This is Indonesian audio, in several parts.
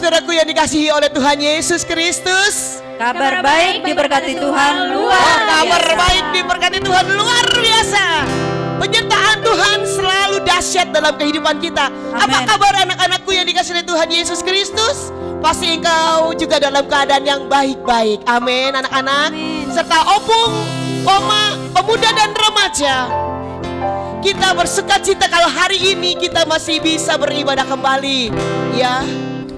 saudaraku yang dikasihi oleh Tuhan Yesus Kristus. Kabar baik diberkati Tuhan luar biasa. Kabar baik diberkati Tuhan luar biasa. Penyertaan Tuhan selalu dahsyat dalam kehidupan kita. Apa kabar anak-anakku yang dikasihi oleh Tuhan Yesus Kristus? Pasti engkau juga dalam keadaan yang baik-baik. Amin anak-anak. Serta opung, oma, pemuda dan remaja. Kita bersukacita kalau hari ini kita masih bisa beribadah kembali. Ya,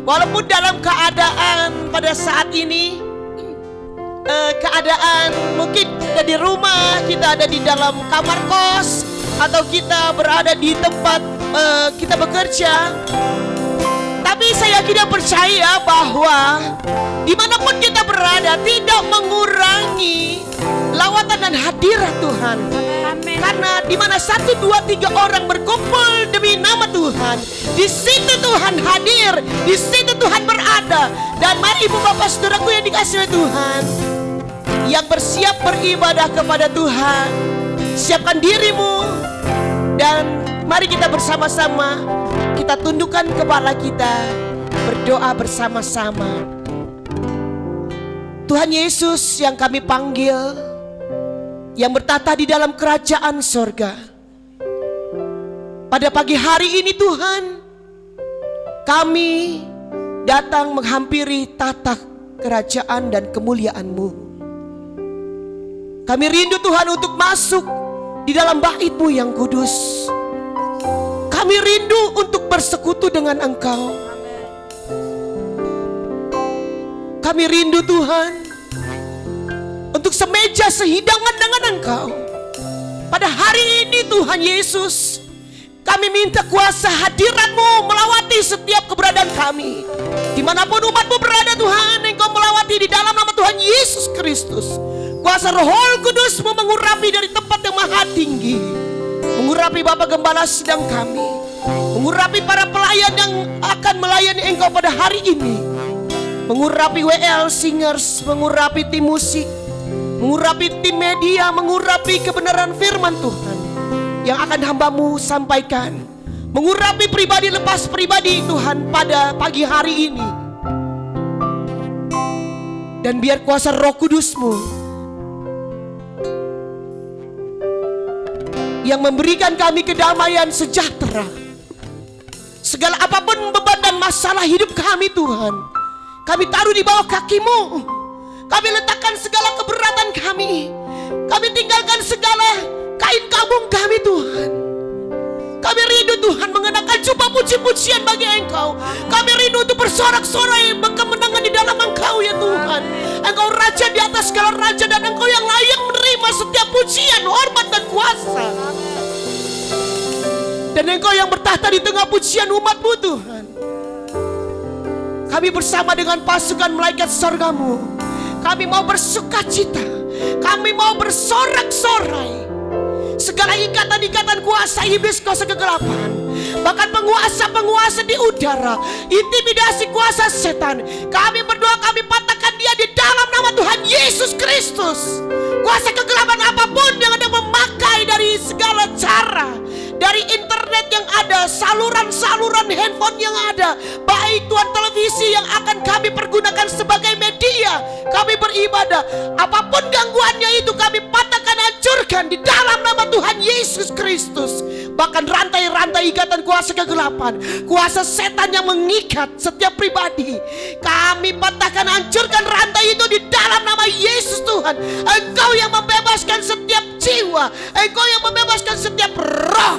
walaupun dalam keadaan pada saat ini keadaan mungkin kita di rumah, kita ada di dalam kamar kos, atau kita berada di tempat kita bekerja. Tapi saya tidak percaya bahwa dimanapun kita berada tidak mengurangi lawatan dan hadirat Tuhan. Amin. Karena di mana 1, 2, 3 orang berkumpul demi nama Tuhan, di situ Tuhan hadir, di situ Tuhan berada. Dan mari ibu bapak saudaraku yang dikasihi oleh Tuhan, yang bersiap beribadah kepada Tuhan, siapkan dirimu dan mari kita bersama-sama kita tundukkan kepala kita, berdoa bersama-sama. Tuhan Yesus yang kami panggil, yang bertata di dalam kerajaan sorga, pada pagi hari ini Tuhan, kami datang menghampiri tata kerajaan dan kemuliaan-Mu. Kami rindu Tuhan untuk masuk di dalam bait-Mu yang kudus. Kami rindu untuk bersekutu dengan Engkau. Kami rindu Tuhan untuk semeja sehidangan dengan Engkau. Pada hari ini Tuhan Yesus, kami minta kuasa hadirat-Mu melawati setiap keberadaan kami. Dimanapun umat-Mu berada Tuhan, Engkau melawati di dalam nama Tuhan Yesus Kristus. Kuasa Roh Kudus-Mu mengurapi dari tempat yang maha tinggi, mengurapi Bapak Gembala sidang kami, mengurapi para pelayan yang akan melayani Engkau pada hari ini, mengurapi WL Singers, mengurapi tim musik, mengurapi tim media, mengurapi kebenaran firman Tuhan yang akan hamba-Mu sampaikan, mengurapi pribadi lepas pribadi Tuhan pada pagi hari ini. Dan biar kuasa Roh Kudus-Mu yang memberikan kami kedamaian sejahtera, segala apapun beban dan masalah hidup kami Tuhan, kami taruh di bawah kaki-Mu. Kami letakkan segala keberatan kami, kami tinggalkan segala kain kabung kami Tuhan. Kami rindu Tuhan mengenakan jubah puji-pujian bagi Engkau. Kami rindu untuk bersorak-sorai kemenangan di dalam Engkau ya Tuhan. Engkau Raja di atas segala raja, dan Engkau yang layak menerima setiap pujian, hormat dan kuasa. Dan Engkau yang bertahta di tengah pujian umat-Mu Tuhan. Kami bersama dengan pasukan malaikat sorga-Mu, kami mau bersukacita, kami mau bersorak-sorai. Segala ikatan-ikatan kuasa iblis, kuasa kegelapan, bahkan penguasa-penguasa di udara, intimidasi kuasa setan, kami berdoa, kami patahkan dia di dalam nama Tuhan Yesus Kristus. Kuasa kegelapan apapun yang ada memakai dari segala cara, dari internet yang ada, saluran-saluran handphone yang ada, baik Tuhan televisi yang akan kami pergunakan sebagai media kami beribadah, apapun gangguannya itu kami patahkan, hancurkan di dalam nama Tuhan Yesus Kristus. Bahkan rantai-rantai ikatan kuasa kegelapan, kuasa setan yang mengikat setiap pribadi, kami patahkan, hancurkan rantai itu di dalam nama Yesus Tuhan. Engkau yang membebaskan setiap jiwa, Engkau yang membebaskan setiap roh.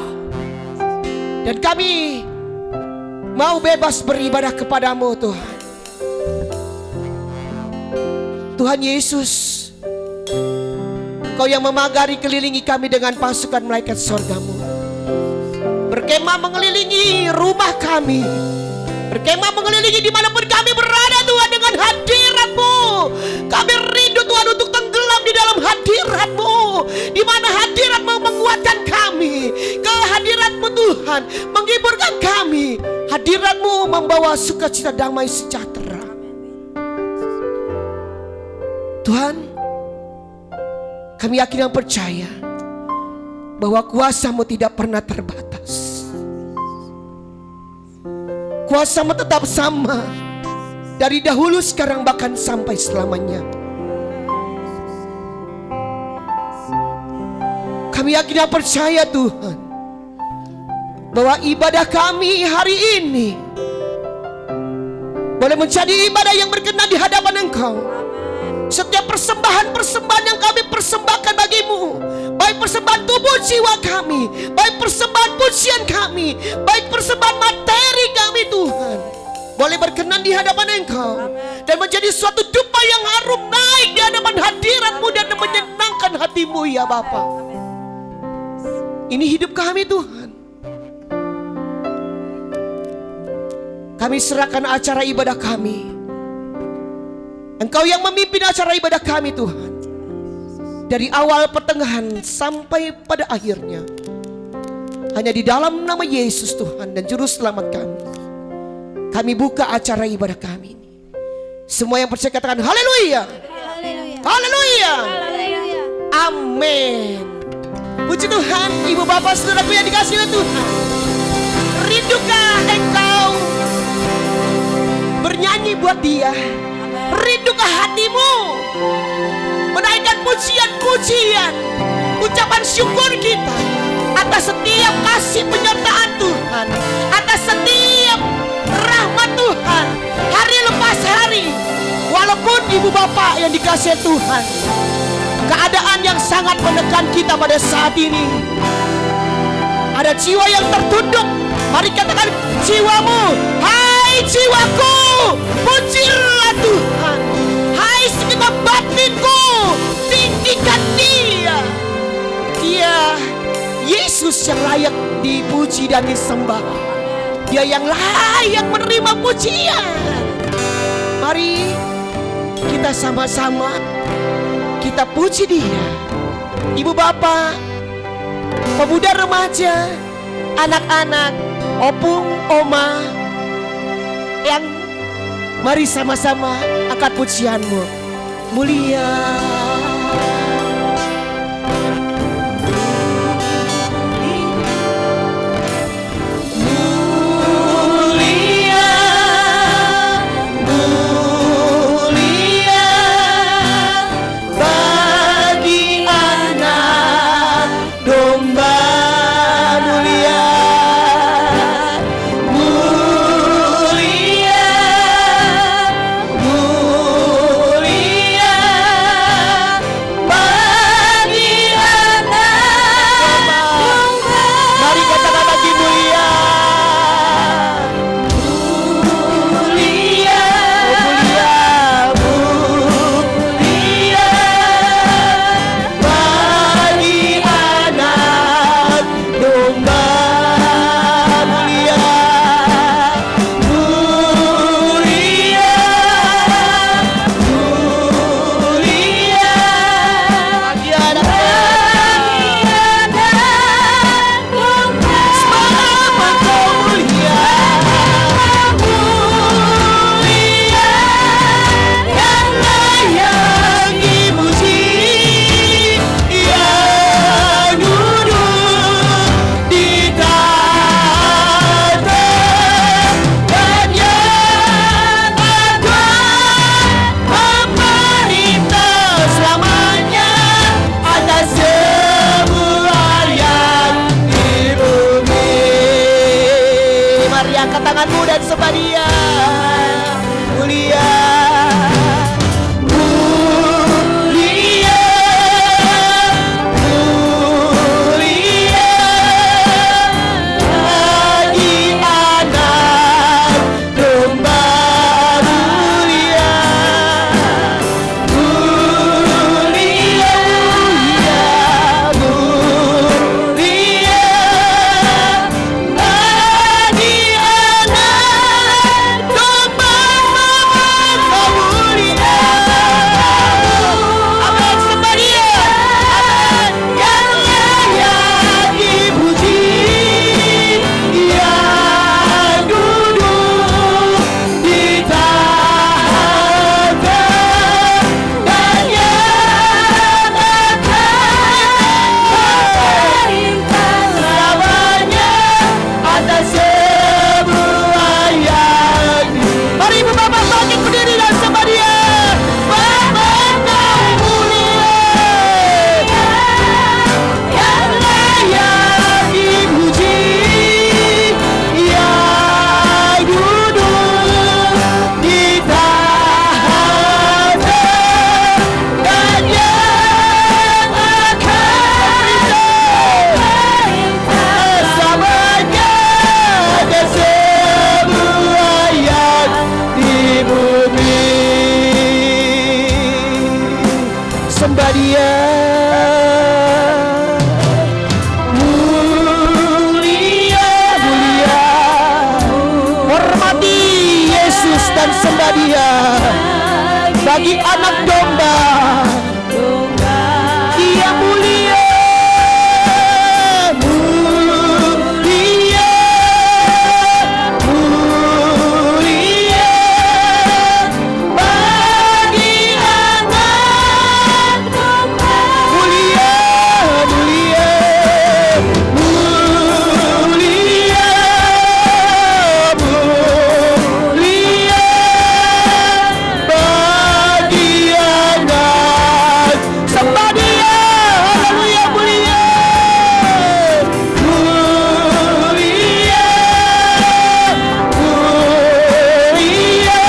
Dan kami mau bebas beribadah kepadamu Tuhan. Tuhan Yesus, Engkau yang memagari kelilingi kami dengan pasukan malaikat sorga-Mu, berkemah mengelilingi rumah kami, berkemah mengelilingi dimanapun kami berada Tuhan dengan hadirat-Mu. Kami rindu Tuhan untuk tenggelam di dalam hadirat-Mu, di mana hadirat-Mu menguatkan kami, kehadirat-Mu Tuhan menghiburkan kami, hadirat-Mu membawa sukacita, damai, sejahtera. Tuhan, kami yakin dan percaya bahwa kuasa-Mu tidak pernah terbatas. Kuasa-Mu tetap sama. dari dahulu, sekarang, bahkan sampai selamanya. Kami yakin dan percaya Tuhan, bahwa ibadah kami hari ini boleh menjadi ibadah yang berkenan di hadapan Engkau. Setiap persembahan-persembahan yang kami persembahkan bagimu, baik persembahan tubuh jiwa kami, baik persembahan pujian kami, baik persembahan materi kami Tuhan, boleh berkenan di hadapan Engkau dan menjadi suatu dupa yang harum naik di hadapan hadirat-Mu dan menyenangkan hati-Mu ya Bapa. Ini hidup kami Tuhan. Kami serahkan acara ibadah kami. Engkau yang memimpin acara ibadah kami Tuhan, dari awal, pertengahan, sampai pada akhirnya. Hanya di dalam nama Yesus Tuhan dan Juru Selamat kami buka acara ibadah kami ini. Semua yang percaya katakan haleluya. Haleluya. Amin. Puji Tuhan. Ibu bapak saudaraku yang dikasihi oleh Tuhan, rindukah engkau bernyanyi buat Dia? Rindukah hatimu menaikkan pujian-pujian, ucapan syukur kita atas setiap kasih penyertaan Tuhan, atas setiap rahmat Tuhan hari lepas hari. Walaupun ibu bapak yang dikasihi Tuhan, keadaan yang sangat menekan kita pada saat ini, ada jiwa yang tertunduk. Mari katakan jiwamu, hai jiwaku, pujilah Tuhan. Hai segenap batinku, tinggikan Dia. Dia Yesus yang layak dipuji dan disembah. Dia yang layak menerima pujian. Mari kita sama-sama kita puji Dia. Ibu bapak, pemuda remaja, anak-anak, opung, oma, yang mari sama-sama angkat pujian-Mu. Mulia, sembah Dia. Mulia, mulia, hormati Yesus dan sembah Dia. Bagi anak domba, Dia mulia. Mulia, mulia, bagi anak domba. Mulia, mulia, mulia, mulia, bagi anak. Sembah Dia, haleluya, mulia. Mulia, mulia,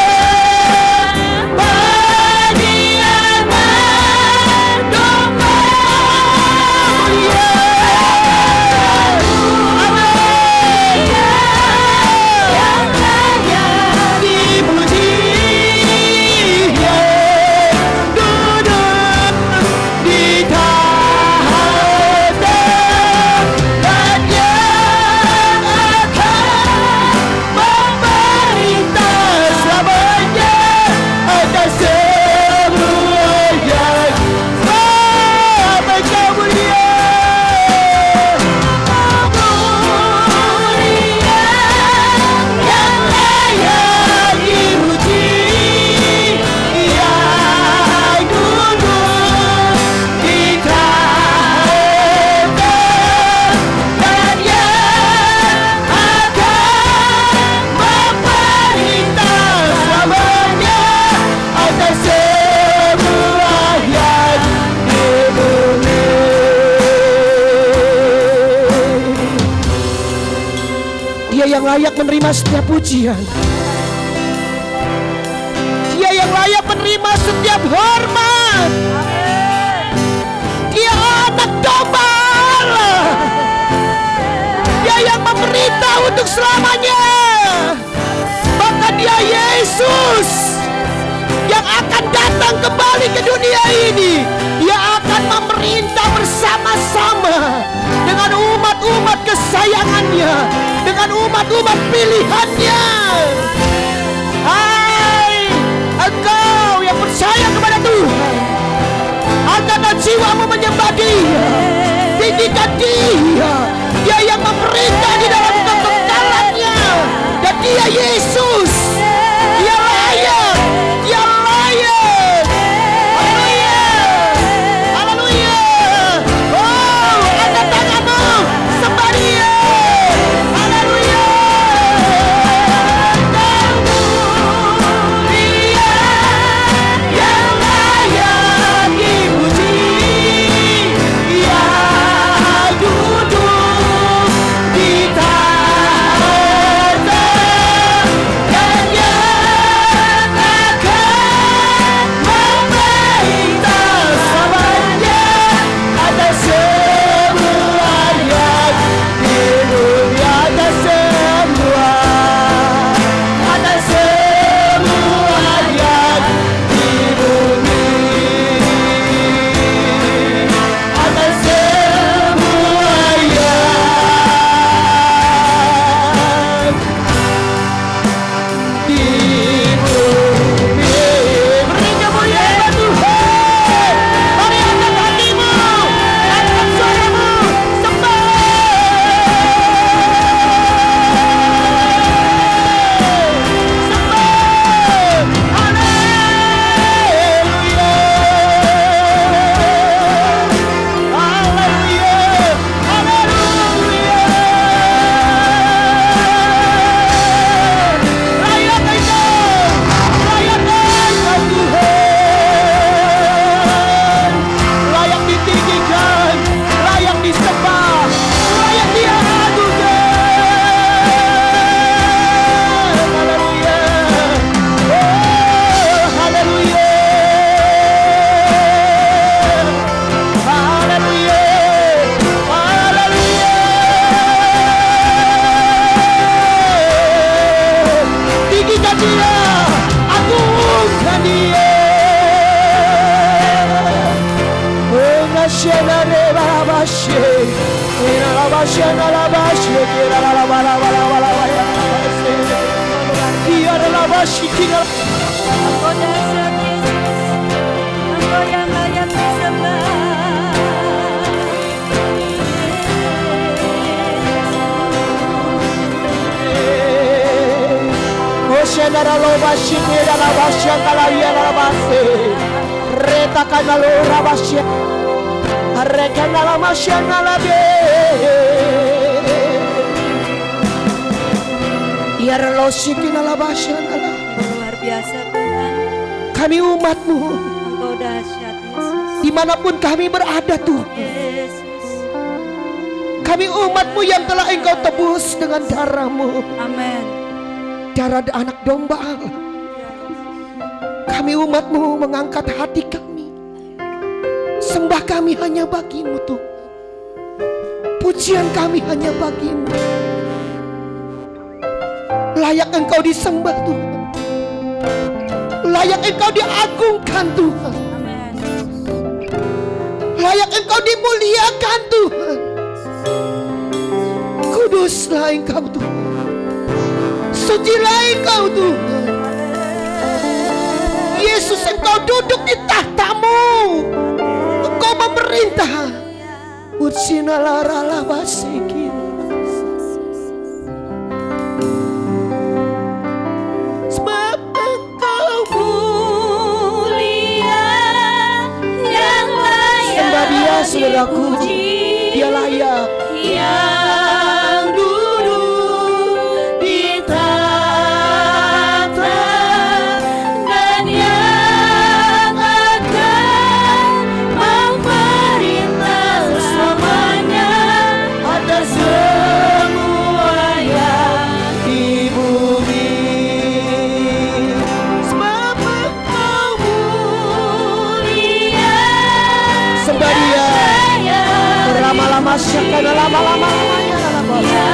bagi anak domba. Mulia, yang layak dipuji, duduk di tahta dan yang akan memerintah selamanya atas semua yang sampai Kau mulia. Mulia, yang layak dipuji, yang duduk di tahta dan yang akan memerintah selamanya atas semua yang di bumi. Dia yang layak menerima setiap pujian. Dia yang layak menerima setiap hormat. Dia anak domba Allah. Dia yang memerintah untuk selamanya. Bahkan Dia Yesus yang akan datang kembali ke dunia ini. Dia akan memerintah bersama-sama dengan umat-umat kesayangannya, dengan umat-umat pilihannya. Hai, engkau yang percaya kepada Tuhan, angkatlah jiwamu menyembah Dia, tinggikan Dia. Dia yang memerintah di dalam kekekalannya, dan Dia Yesus. Dia layak, Dia layak. Haleluya, haleluya. Oh, angkat tanganmu, sembah Dia. Haleluya. Mulia, yang layak dipuji, yang duduk Engkau dahsyat Yesus, Engkau yang layak disembah. Luar biasa Tuhan, Kami umat-Mu, Engkau dahsyat Yesus. dimanapun kami berada Tuhan, Yesus, kami umat-Mu yang telah Engkau tebus dengan darah-Mu, amin. darah anak domba Allah. Kami umat-Mu mengangkat hati kami, sembah kami hanya bagi-Mu Tuhan, pujian kami hanya bagi-Mu. Layak Engkau disembah Tuhan, layak Engkau diagungkan Tuhan, Amin. layak Engkau dimuliakan Tuhan. Kuduslah Engkau Tuhan, sucilah Engkau Tuhan. Yesus, Engkau duduk di tahta-Mu, Engkau memerintah. Utsinalaralabasiki. Sebab Engkau Mulia yang layak sembah Dia, saudaraku. dipuji, Dia layak. yang duduk di tahta dan yang akan memerintah selamanya atas semua yang Di bumi. Sebab Engkau mulia. sembah Dia. Lama-lama syakana lama-lama-lamanya.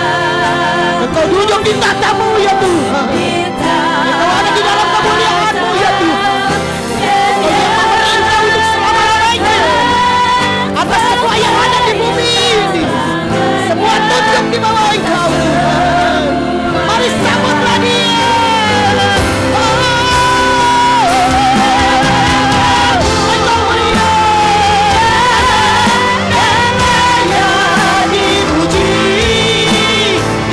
Engkau duduk di tahta-Mu ya Tuhan. Engkau ada di dalam kemuliaan-Mu ya Tuhan. Engkau yang memerintah untuk selama-lamanya atas semua yang ada di bumi ini. Semua tunduk di bawah Engkau Tuhan. Mari sambutlah Dia. Engkau mulia, layak dipuji.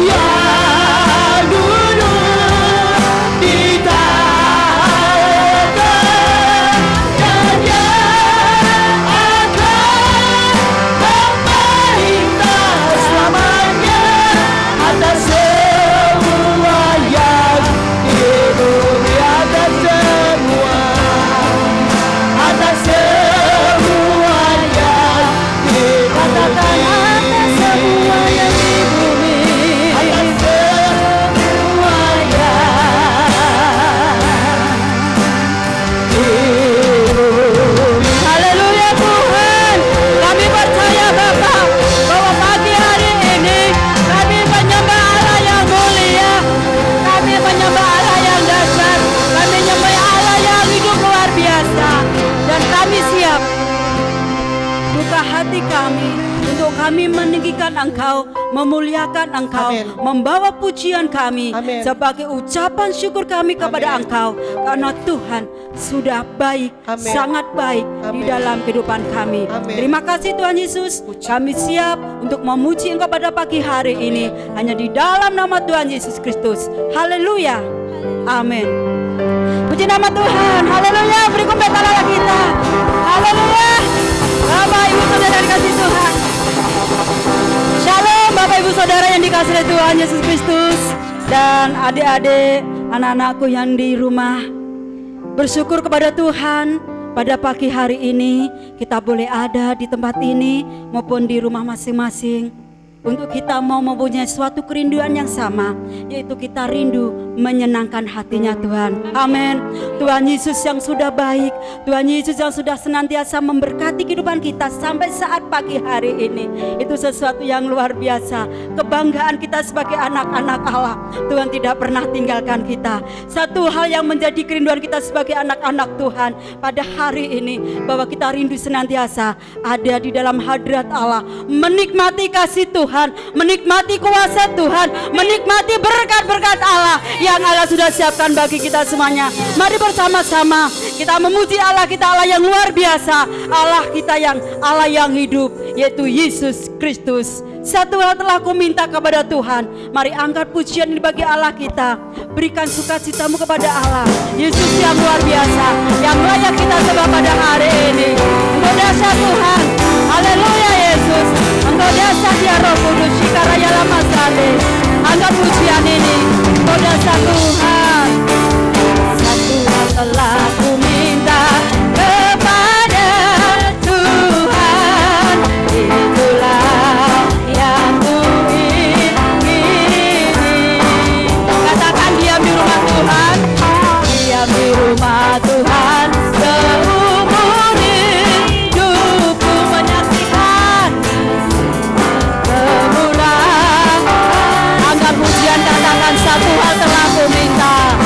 Yang duduk di tahta dan yang akan memerintah selamanya atas semua yang di bumi, atas semua yang di bumi, atas semua yang di bumi, atas semua yang di bumi. Haleluya Tuhan, kami percaya Bapa bahwa pagi hari ini kami menyembah Allah yang mulia, kami menyembah Allah yang dahsyat, kami menyembah Allah yang hidup luar biasa, dan kami siap buka hati kami untuk kami meninggikan Engkau, memuliakan Engkau, Amin. membawa pujian kami Amin. sebagai ucapan syukur kami kepada Amin. Engkau, karena Tuhan sudah baik, Amin. sangat baik di Amin. dalam kehidupan kami. Amin. Terima kasih Tuhan Yesus, kami siap untuk memuji Engkau pada pagi hari ini hanya di dalam nama Tuhan Yesus Kristus. Haleluya, amin. Puji nama Tuhan, haleluya. Beri kompetala kita, haleluya. Bapak Ibu Saudara yang dikasih Tuhan, Shalom Bapak Ibu Saudara yang dikasih oleh Tuhan Yesus Kristus, dan adik-adik, anak-anakku yang di rumah. Bersyukur kepada Tuhan pada pagi hari ini kita boleh ada di tempat ini maupun di rumah masing-masing. untuk kita mau mempunyai suatu kerinduan yang sama, yaitu kita rindu menyenangkan hatinya Tuhan. Amin. Tuhan Yesus yang sudah baik, Tuhan Yesus yang sudah senantiasa memberkati kehidupan kita sampai saat pagi hari ini, itu sesuatu yang luar biasa. Kebanggaan kita sebagai anak-anak Allah, Tuhan tidak pernah tinggalkan kita. Satu hal yang menjadi kerinduan kita sebagai anak-anak Tuhan pada hari ini, bahwa kita rindu senantiasa ada di dalam hadirat Allah, menikmati kasih Tuhan, menikmati kuasa Tuhan, menikmati berkat-berkat Allah yang Allah sudah siapkan bagi kita semuanya. Mari bersama-sama kita memuji Allah kita, Allah yang luar biasa, Allah kita yang Allah yang hidup, yaitu Yesus Kristus. Satu hal telah aku minta kepada Tuhan, mari angkat pujian ini bagi Allah kita. Berikan sukacitamu kepada Allah, Yesus yang luar biasa, yang layak kita sembah pada hari ini. Engkau dahsyat Tuhan, haleluya Yesus. Engkau dahsyat ya Roh Kudus, Shikaraya Lama Sale. Angkat pujian ini, Engkau dahsyat Tuhan. Satu hal telah aku minta kepada Tuhan, itulah yang ku ingini. Katakan diam di rumah Tuhan, diam di rumah Tuhan seumur hidupku, menyaksikan kemurahan. Angkat pujian, katakan satu hal telah ku minta.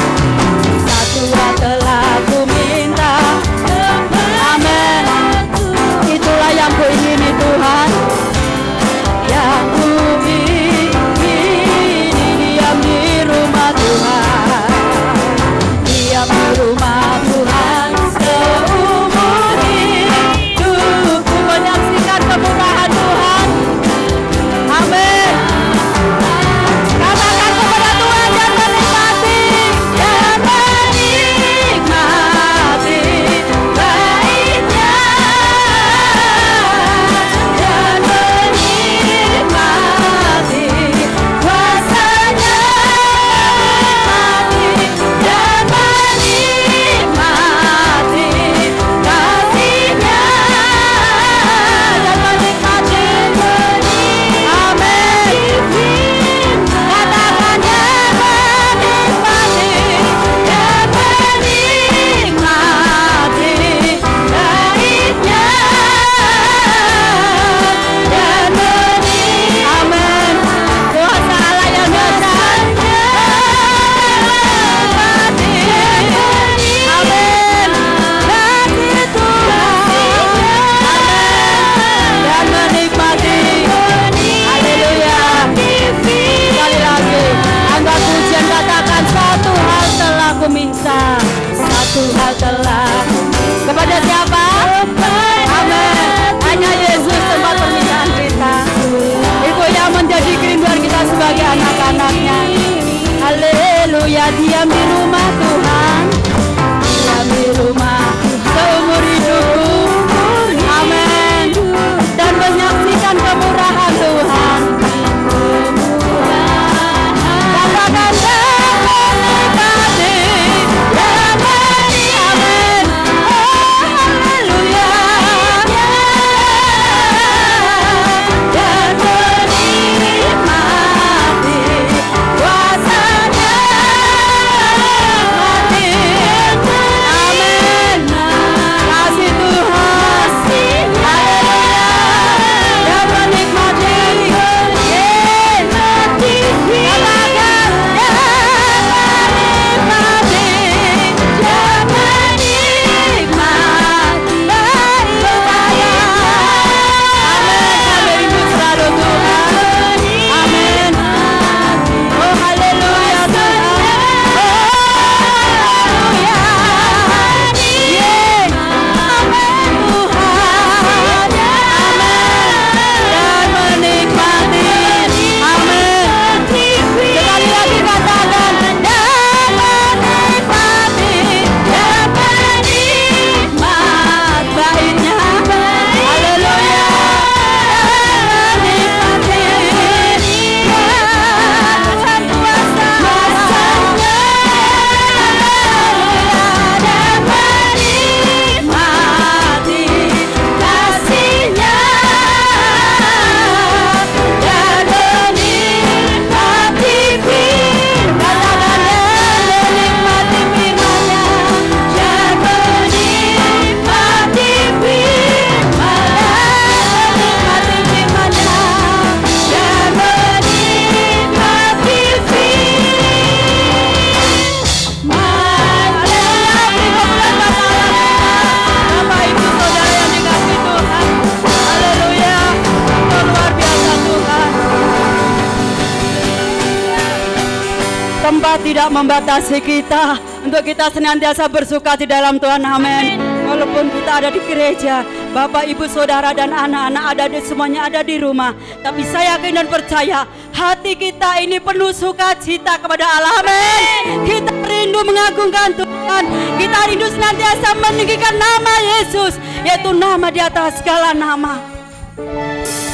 tempat tidak membatasi kita untuk kita senantiasa bersuka di dalam Tuhan. Amin. Walaupun kita ada di gereja, Bapak, Ibu, Saudara, dan anak-anak semuanya ada di rumah, tapi saya yakin dan percaya hati kita ini penuh sukacita kepada Allah. Amin. Kita rindu mengagungkan Tuhan. Kita rindu senantiasa meninggikan nama Yesus, yaitu nama di atas segala nama.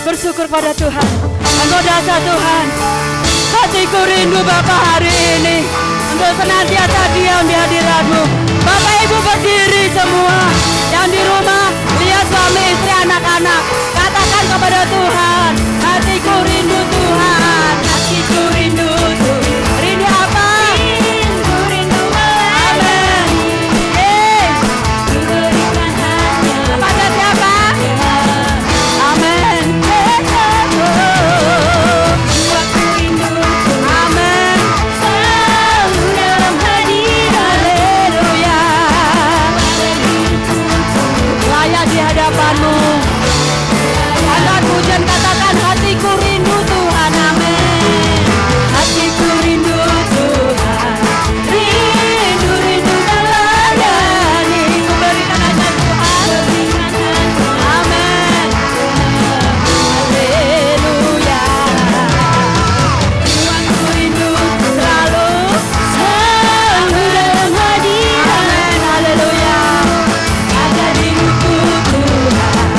Bersyukur pada Tuhan. Engkau dasar Tuhan. Hatiku rindu Bapa hari ini untuk senantiasa diam di hadirat-Mu. Bapak Ibu berdiri semua yang di rumah, lihat suami istri anak-anak, katakan kepada Tuhan, hatiku rindu Tuhan, hatiku rindu Tuhan. Rindu apa? Rindu, rindu amin. Kepada siapa? Amin. Layak di hadapan-Mu. Angkat pujian, katakan hatiku rindu Tuhan. Amin. Hatiku rindu Tuhan. Rindu, rindu dan layani. Ku berikan aja Tuhan. Amin. Haleluya. Aku rindu selalu dalam hadirat. Amin. Haleluya. Ada diriku Tuhan.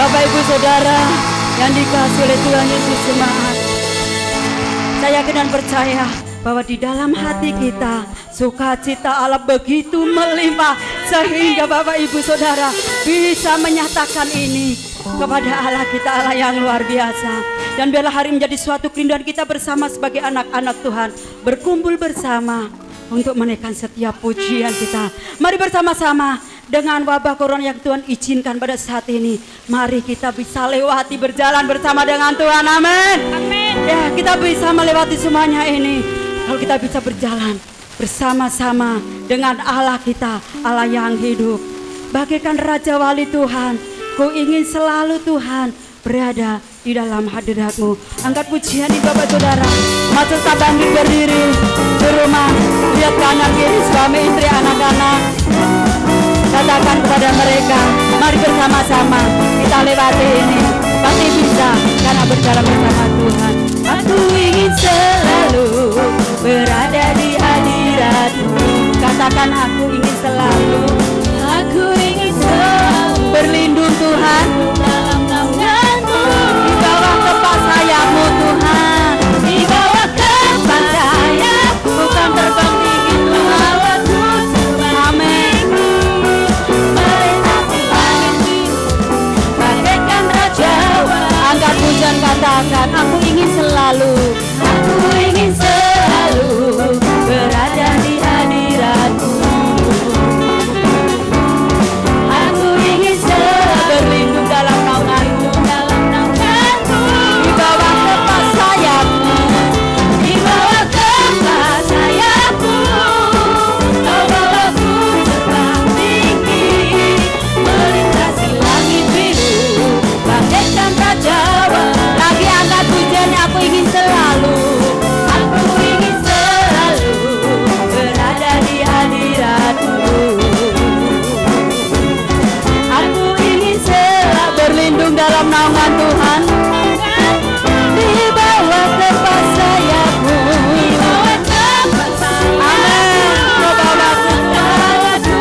Bapak Ibu Saudara yang dikasihi oleh Tuhan Yesus jemaat, saya yakin dan percaya bahwa di dalam hati kita sukacita Allah begitu melimpah, sehingga Bapak Ibu Saudara bisa menyatakan ini kepada Allah kita, Allah yang luar biasa. Dan biarlah hari menjadi suatu kerinduan kita bersama sebagai anak-anak Tuhan, berkumpul bersama untuk menaikkan setiap pujian kita. Mari bersama-sama dengan wabah corona yang Tuhan izinkan pada saat ini, mari kita bisa lewati berjalan bersama dengan Tuhan. Amin. Amin. Ya, kita bisa melewati semuanya ini kalau kita bisa berjalan bersama-sama dengan Allah kita, Allah yang hidup. Bagaikan Raja Wali Tuhan, ku ingin selalu Tuhan berada di dalam hadirat-Mu. Angkat pujian di Bapak Saudara. Masa tak bangkit berdiri di rumah, lihat kanan kiri suami istri anak-anak. Katakan kepada mereka, mari bersama-sama kita lewati ini. Pasti bisa karena berjalan bersama Tuhan. Aku ingin selalu berada di hadirat-Mu. Katakan aku ingin selalu. Aku ingin selalu berlindung Tuhan dalam naungan-Mu. Di bawah kepak sayap-Mu Tuhan, di bawah kepak sayap, bukan terbang tinggi lawanku. Amin. Melintasi langit bagaikan raja. Angkat pujian, katakan aku ingin selalu. Aku ingin selalu berada di hadirat-Mu. Aku ingin selalu berlindung dalam naungan-Mu, di bawah kepak sayap-Mu, di bawah kepak sayap-Mu. Kau bawaku terbang tinggi, melintasi langit biru, bagaikan raja. Lagi angkat pujiannya, aku ingin selalu. Aku ingin selalu berada di hadirat-Mu. Aku ingin selalu berlindung dalam naungan Tuhan, di bawah kepak sayap-Mu. Amin. Kau bawa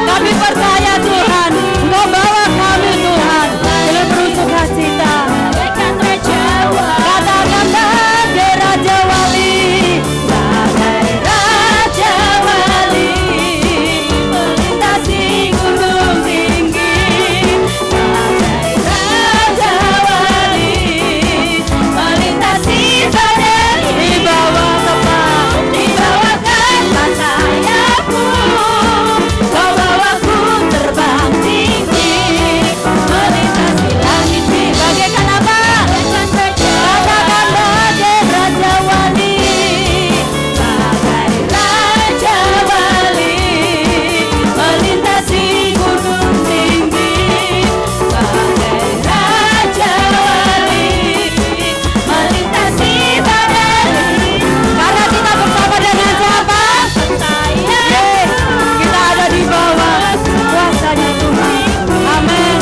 kami percaya Tuhan, Engkau bawa kami Tuhan dengan penuh sukacita. Katakan bagai Raja Wali, bagai Raja Wali, melintasi gunung tinggi. Bagai Raja Wali, melintasi badai, di bawah kepak sayap-Mu. Kau bawaku terbang tinggi, melintasi langit biru. Bagaikan apa? Katakan bagai Raja Wali, bagai Raja Wali, melintasi gunung tinggi. Bagai Raja Wali, melintasi badai. Karena kita bersama dengan siapa? Kita ada di bawah kuasanya Tuhan. Amin.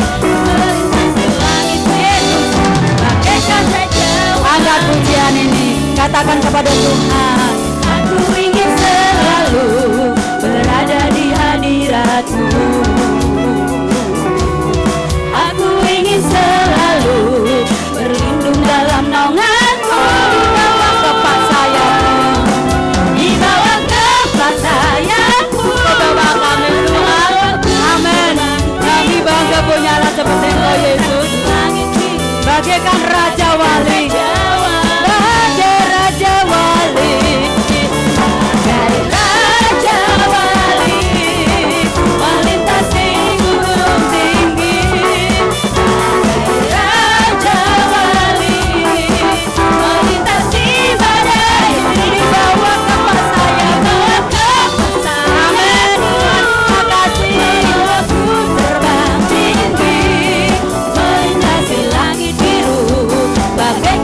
Angkat pujian ini, katakan kepada Tuhan, aku ingin selalu berada di hadirat-Mu. Aku ingin selalu berlindung dalam naungan-Mu, di bawah kepak sayap-Mu, di bawah kepak sayap-Mu. Kau bawa kami Tuhan. Amin. Kami bangga punya Allah seperti Engkau Yesus, bagaikan Raja Wali, bagai Raja Wali, bagai Raja Wali, melintasi gunung tinggi. Bagai Raja Wali, melintasi badai, di bawah kepak sayap-Mu. Amin. Terima kasih. Terbang tinggi, melintasi langit biru, bagai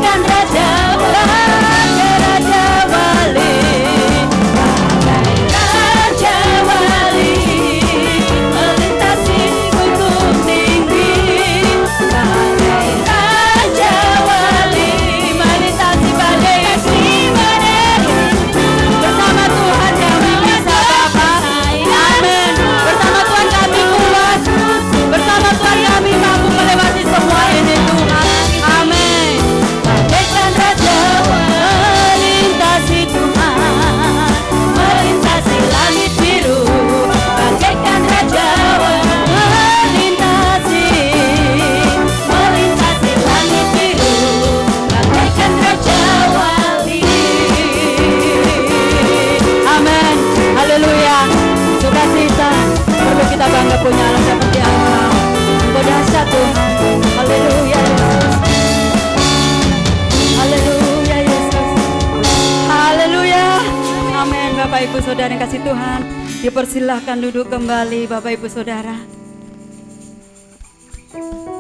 Ibu Saudara yang kasih Tuhan, dipersilahkan duduk kembali Bapak Ibu Saudara.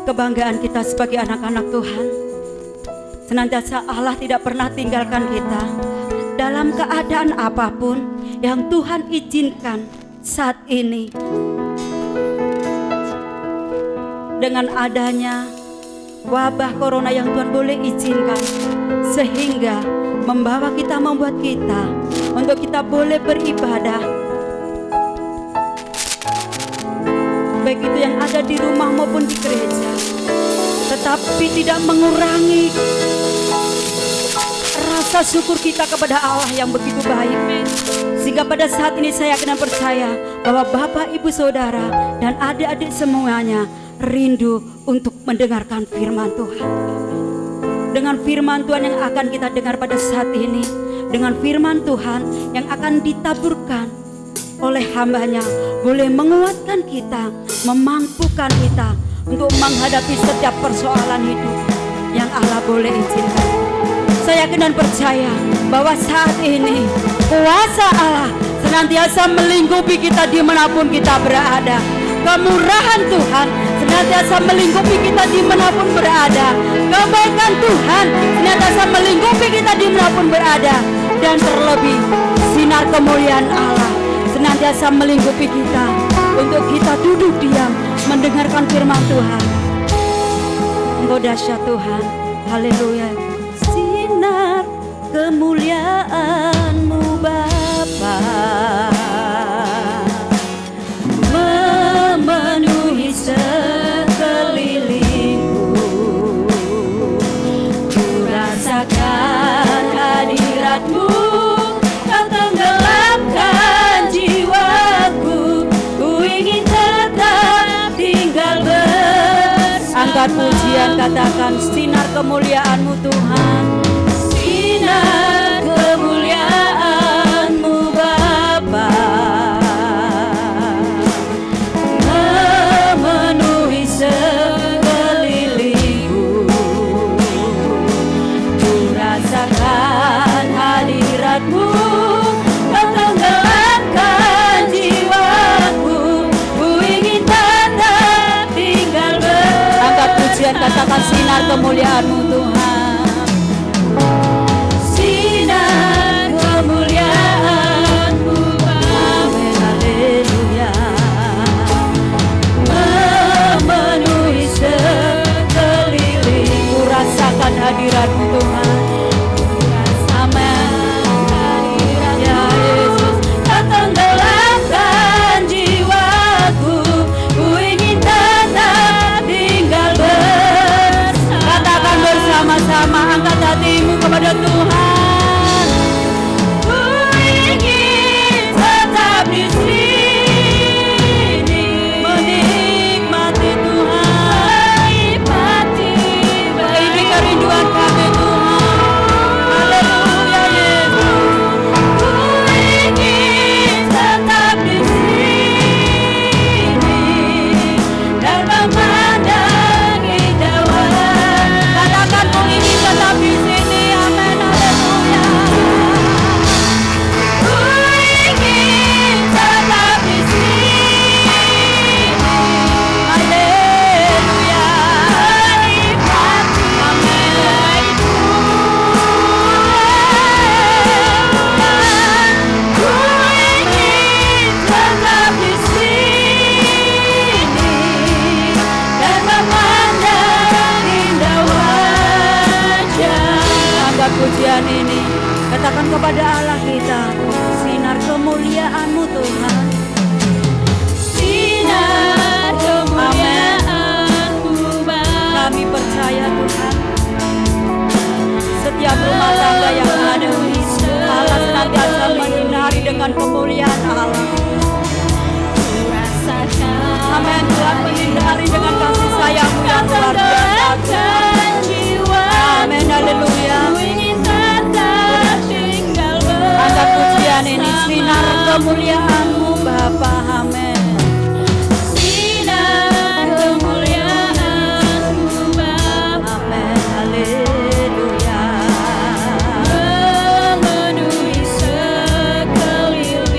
Kebanggaan kita sebagai anak-anak Tuhan, senantiasa Allah tidak pernah tinggalkan kita dalam keadaan apapun yang Tuhan izinkan saat ini. Dengan adanya wabah corona yang Tuhan boleh izinkan, sehingga membuat kita untuk kita boleh beribadah, baik itu yang ada di rumah maupun di gereja, tetapi tidak mengurangi rasa syukur kita kepada Allah yang begitu baik. Sehingga pada saat ini saya akan percaya bahwa Bapak, Ibu, Saudara, dan adik-adik semuanya rindu untuk mendengarkan firman Tuhan. Dengan firman Tuhan yang akan kita dengar pada saat ini, dengan firman Tuhan yang akan ditaburkan oleh hambanya, boleh menguatkan kita, memampukan kita untuk menghadapi setiap persoalan hidup yang Allah boleh izinkan. Saya yakin dan percaya bahwa saat ini kuasa Allah senantiasa melingkupi kita dimanapun kita berada. Kemurahan Tuhan senantiasa melingkupi kita dimanapun berada. Kebaikan Tuhan senantiasa melingkupi kita dimanapun berada. Dan terlebih sinar kemuliaan Allah senantiasa melingkupi kita untuk kita duduk diam mendengarkan firman Tuhan. Engkau dahsyat Tuhan. Haleluya. Sinar kemuliaan-Mu Bapa memenuhi sekelilingku. Ku rasakan hadirat-Mu, Kau tenggelamkan jiwaku. Ku ingin tetap tinggal bersama. Angkat pujian, katakan sinar kemuliaan-Mu Tuhan. Sinar kemuliaan-Mu Bapa memenuhi sekelilingku. Ku rasakan hadirat-Mu, Kau tenggelamkan jiwaku. Ku ingin tetap tinggal bersama. Angkat pujian, katakan sinar kemuliaan-Mu Tuhan. Sinar kemuliaan-Mu Bapa, haleluya, memenuhi sekeliling. Ku rasakan hadirat-Mu Tuhan. Ya Yesus, Kau tenggelamkan jiwaku. Ku ingin tetap tinggal bersama. Katakan bersama-sama, angkat hatimu kepada Tuhan. Ku ingin tetap di sini menikmati Tuhan. Ini kerinduan kami Tuhan. Haleluya Yesus. Ku ingin tetap di sini dan memandang indah wajah. Katakan ku ingin tetap di sini. Amin. Haleluya. Ku ingin tetap di sini. Haleluya. Amin. Ku ingin tetap di sini dan memandang indah wajah. Angkat pujian ini, katakan kepada Allah kita, sinar kemuliaan-Mu Tuhan. Sinar kemuliaan-Mu Bapa. Kami percaya Tuhan, setiap rumah tangga yang ada, Allah senantiasa menyinari dengan kemuliaan Allah. Amin. Tuhan menyinari dengan kasih sayang-Mu yang luar biasa. Amin. Haleluya. Angkat pujian ini, sinar kemuliaan-Mu Bapa. Amin. Sinar kemuliaan-Mu Bapa. Amin. Haleluya. Memenuhi sekeliling.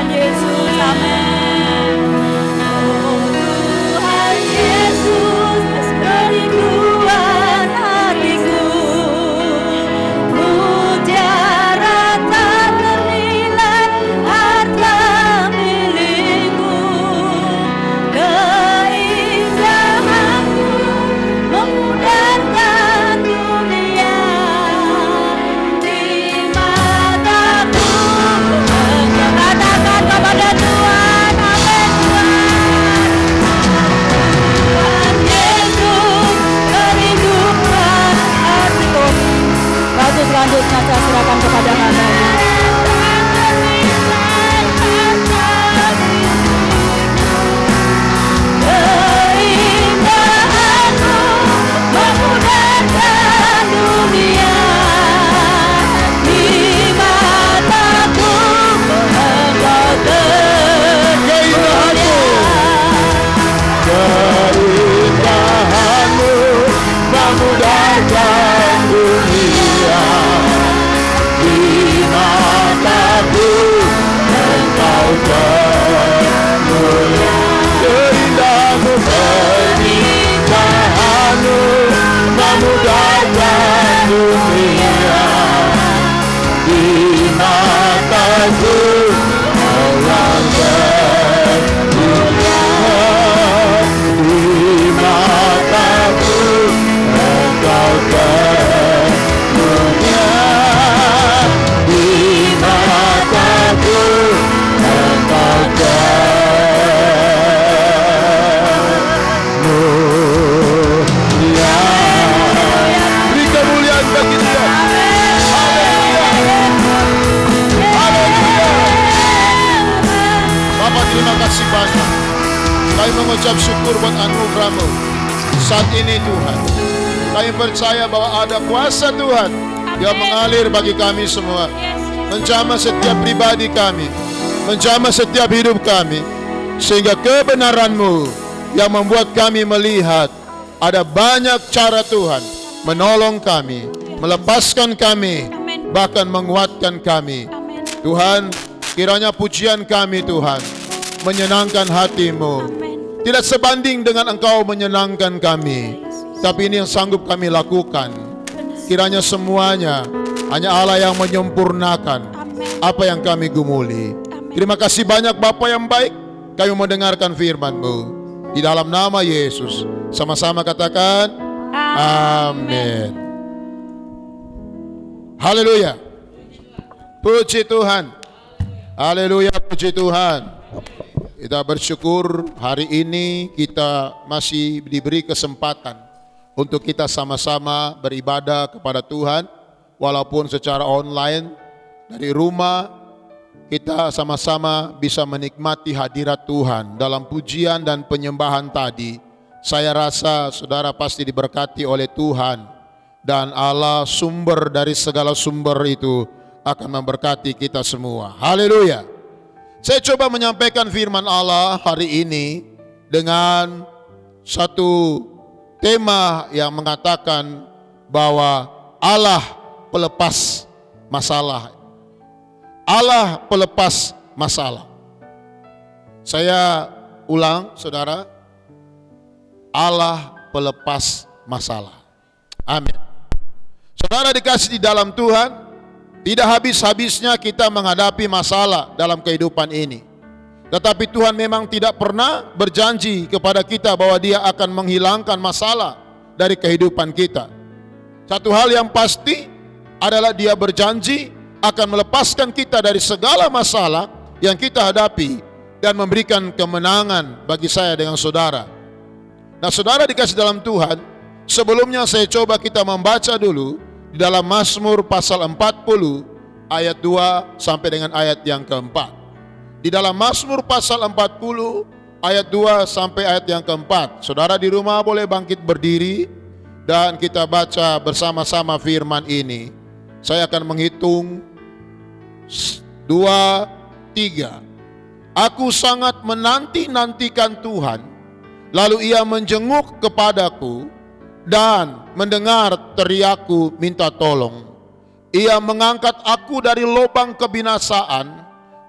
Tuhan Yesus, amin. Oh Tuhan Yesus, kerinduan hatiku, mutiara tak ternilai harta milikmu, keindahanmu memudarkan dunia. Di mataku engkau katakan kepada Tuhan, amin Tuhan. Tuhan Yesus, kerinduan hatiku. Lalu selanjutnya saya serahkan kepada hamba-Nya. Keindahanmu memudarkan dunia. Di mataku engkau termulia. Keindahanmu memudahkan dunia. Di mataku engkau termulia. Keindahanmu, keindahanmu memudahkan dunia. Di mataku engkau termulia. Di mataku engkau termulia. Di mataku engkau termulia. Beri kemuliaan bagi Dia. Haleluya. Bapa, terima kasih banyak. Kami mengucap syukur buat anugerah-Mu saat ini Tuhan. Kami percaya bahwa ada kuasa Tuhan yang mengalir bagi kami semua, menjamah setiap pribadi kami, menjamah setiap hidup kami, sehingga kebenaran-Mu yang membuat kami melihat ada banyak cara Tuhan menolong kami, melepaskan kami, bahkan menguatkan kami. Tuhan, kiranya pujian kami Tuhan menyenangkan hati-Mu. Tidak sebanding dengan Engkau menyenangkan kami, tapi ini yang sanggup kami lakukan. Kiranya semuanya hanya Allah yang menyempurnakan apa yang kami gumuli. Terima kasih banyak Bapa yang baik. Kami mendengarkan firman-Mu di dalam nama Yesus. Sama-sama katakan amin. Haleluya. Puji Tuhan. Haleluya, puji Tuhan. Kita bersyukur hari ini kita masih diberi kesempatan untuk kita sama-sama beribadah kepada Tuhan. Walaupun secara online dari rumah, kita sama-sama bisa menikmati hadirat Tuhan dalam pujian dan penyembahan tadi. Saya rasa saudara pasti diberkati oleh Tuhan, dan Allah sumber dari segala sumber itu akan memberkati kita semua. Haleluya. Saya coba menyampaikan firman Allah hari ini dengan satu tema yang mengatakan bahwa Allah pelepas masalah. Allah pelepas masalah. Saya ulang, saudara. Allah pelepas masalah. Amin. Saudara dikasih di dalam Tuhan, tidak habis-habisnya kita menghadapi masalah dalam kehidupan ini. Tetapi Tuhan memang tidak pernah berjanji kepada kita bahwa Dia akan menghilangkan masalah dari kehidupan kita. Satu hal yang pasti adalah Dia berjanji akan melepaskan kita dari segala masalah yang kita hadapi dan memberikan kemenangan bagi saya dengan saudara. Nah, saudara dikasih dalam Tuhan, sebelumnya saya coba kita membaca dulu di dalam Mazmur pasal 40 ayat 2 sampai dengan ayat yang keempat. Di dalam Mazmur pasal 40 ayat 2 sampai ayat yang keempat. Saudara di rumah boleh bangkit berdiri dan kita baca bersama-sama firman ini. Saya akan menghitung 2, 3. Aku sangat menanti-nantikan Tuhan, lalu Ia menjenguk kepadaku dan mendengar teriakku minta tolong. Ia mengangkat aku dari lubang kebinasaan,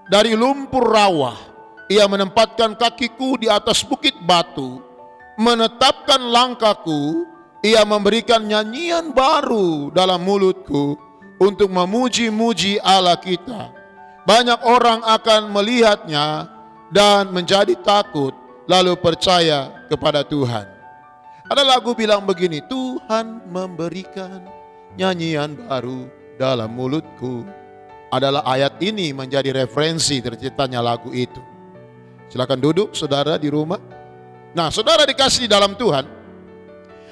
dari lumpur rawa. Ia menempatkan kakiku di atas bukit batu, menetapkan langkahku. Ia memberikan nyanyian baru dalam mulutku untuk memuji-muji Allah kita. Banyak orang akan melihatnya dan menjadi takut, lalu percaya kepada Tuhan. Ada lagu bilang begini, Tuhan memberikan nyanyian baru dalam mulutku. Adalah ayat ini menjadi referensi terciptanya lagu itu. Silakan duduk saudara di rumah. Nah, saudara dikasih di dalam Tuhan.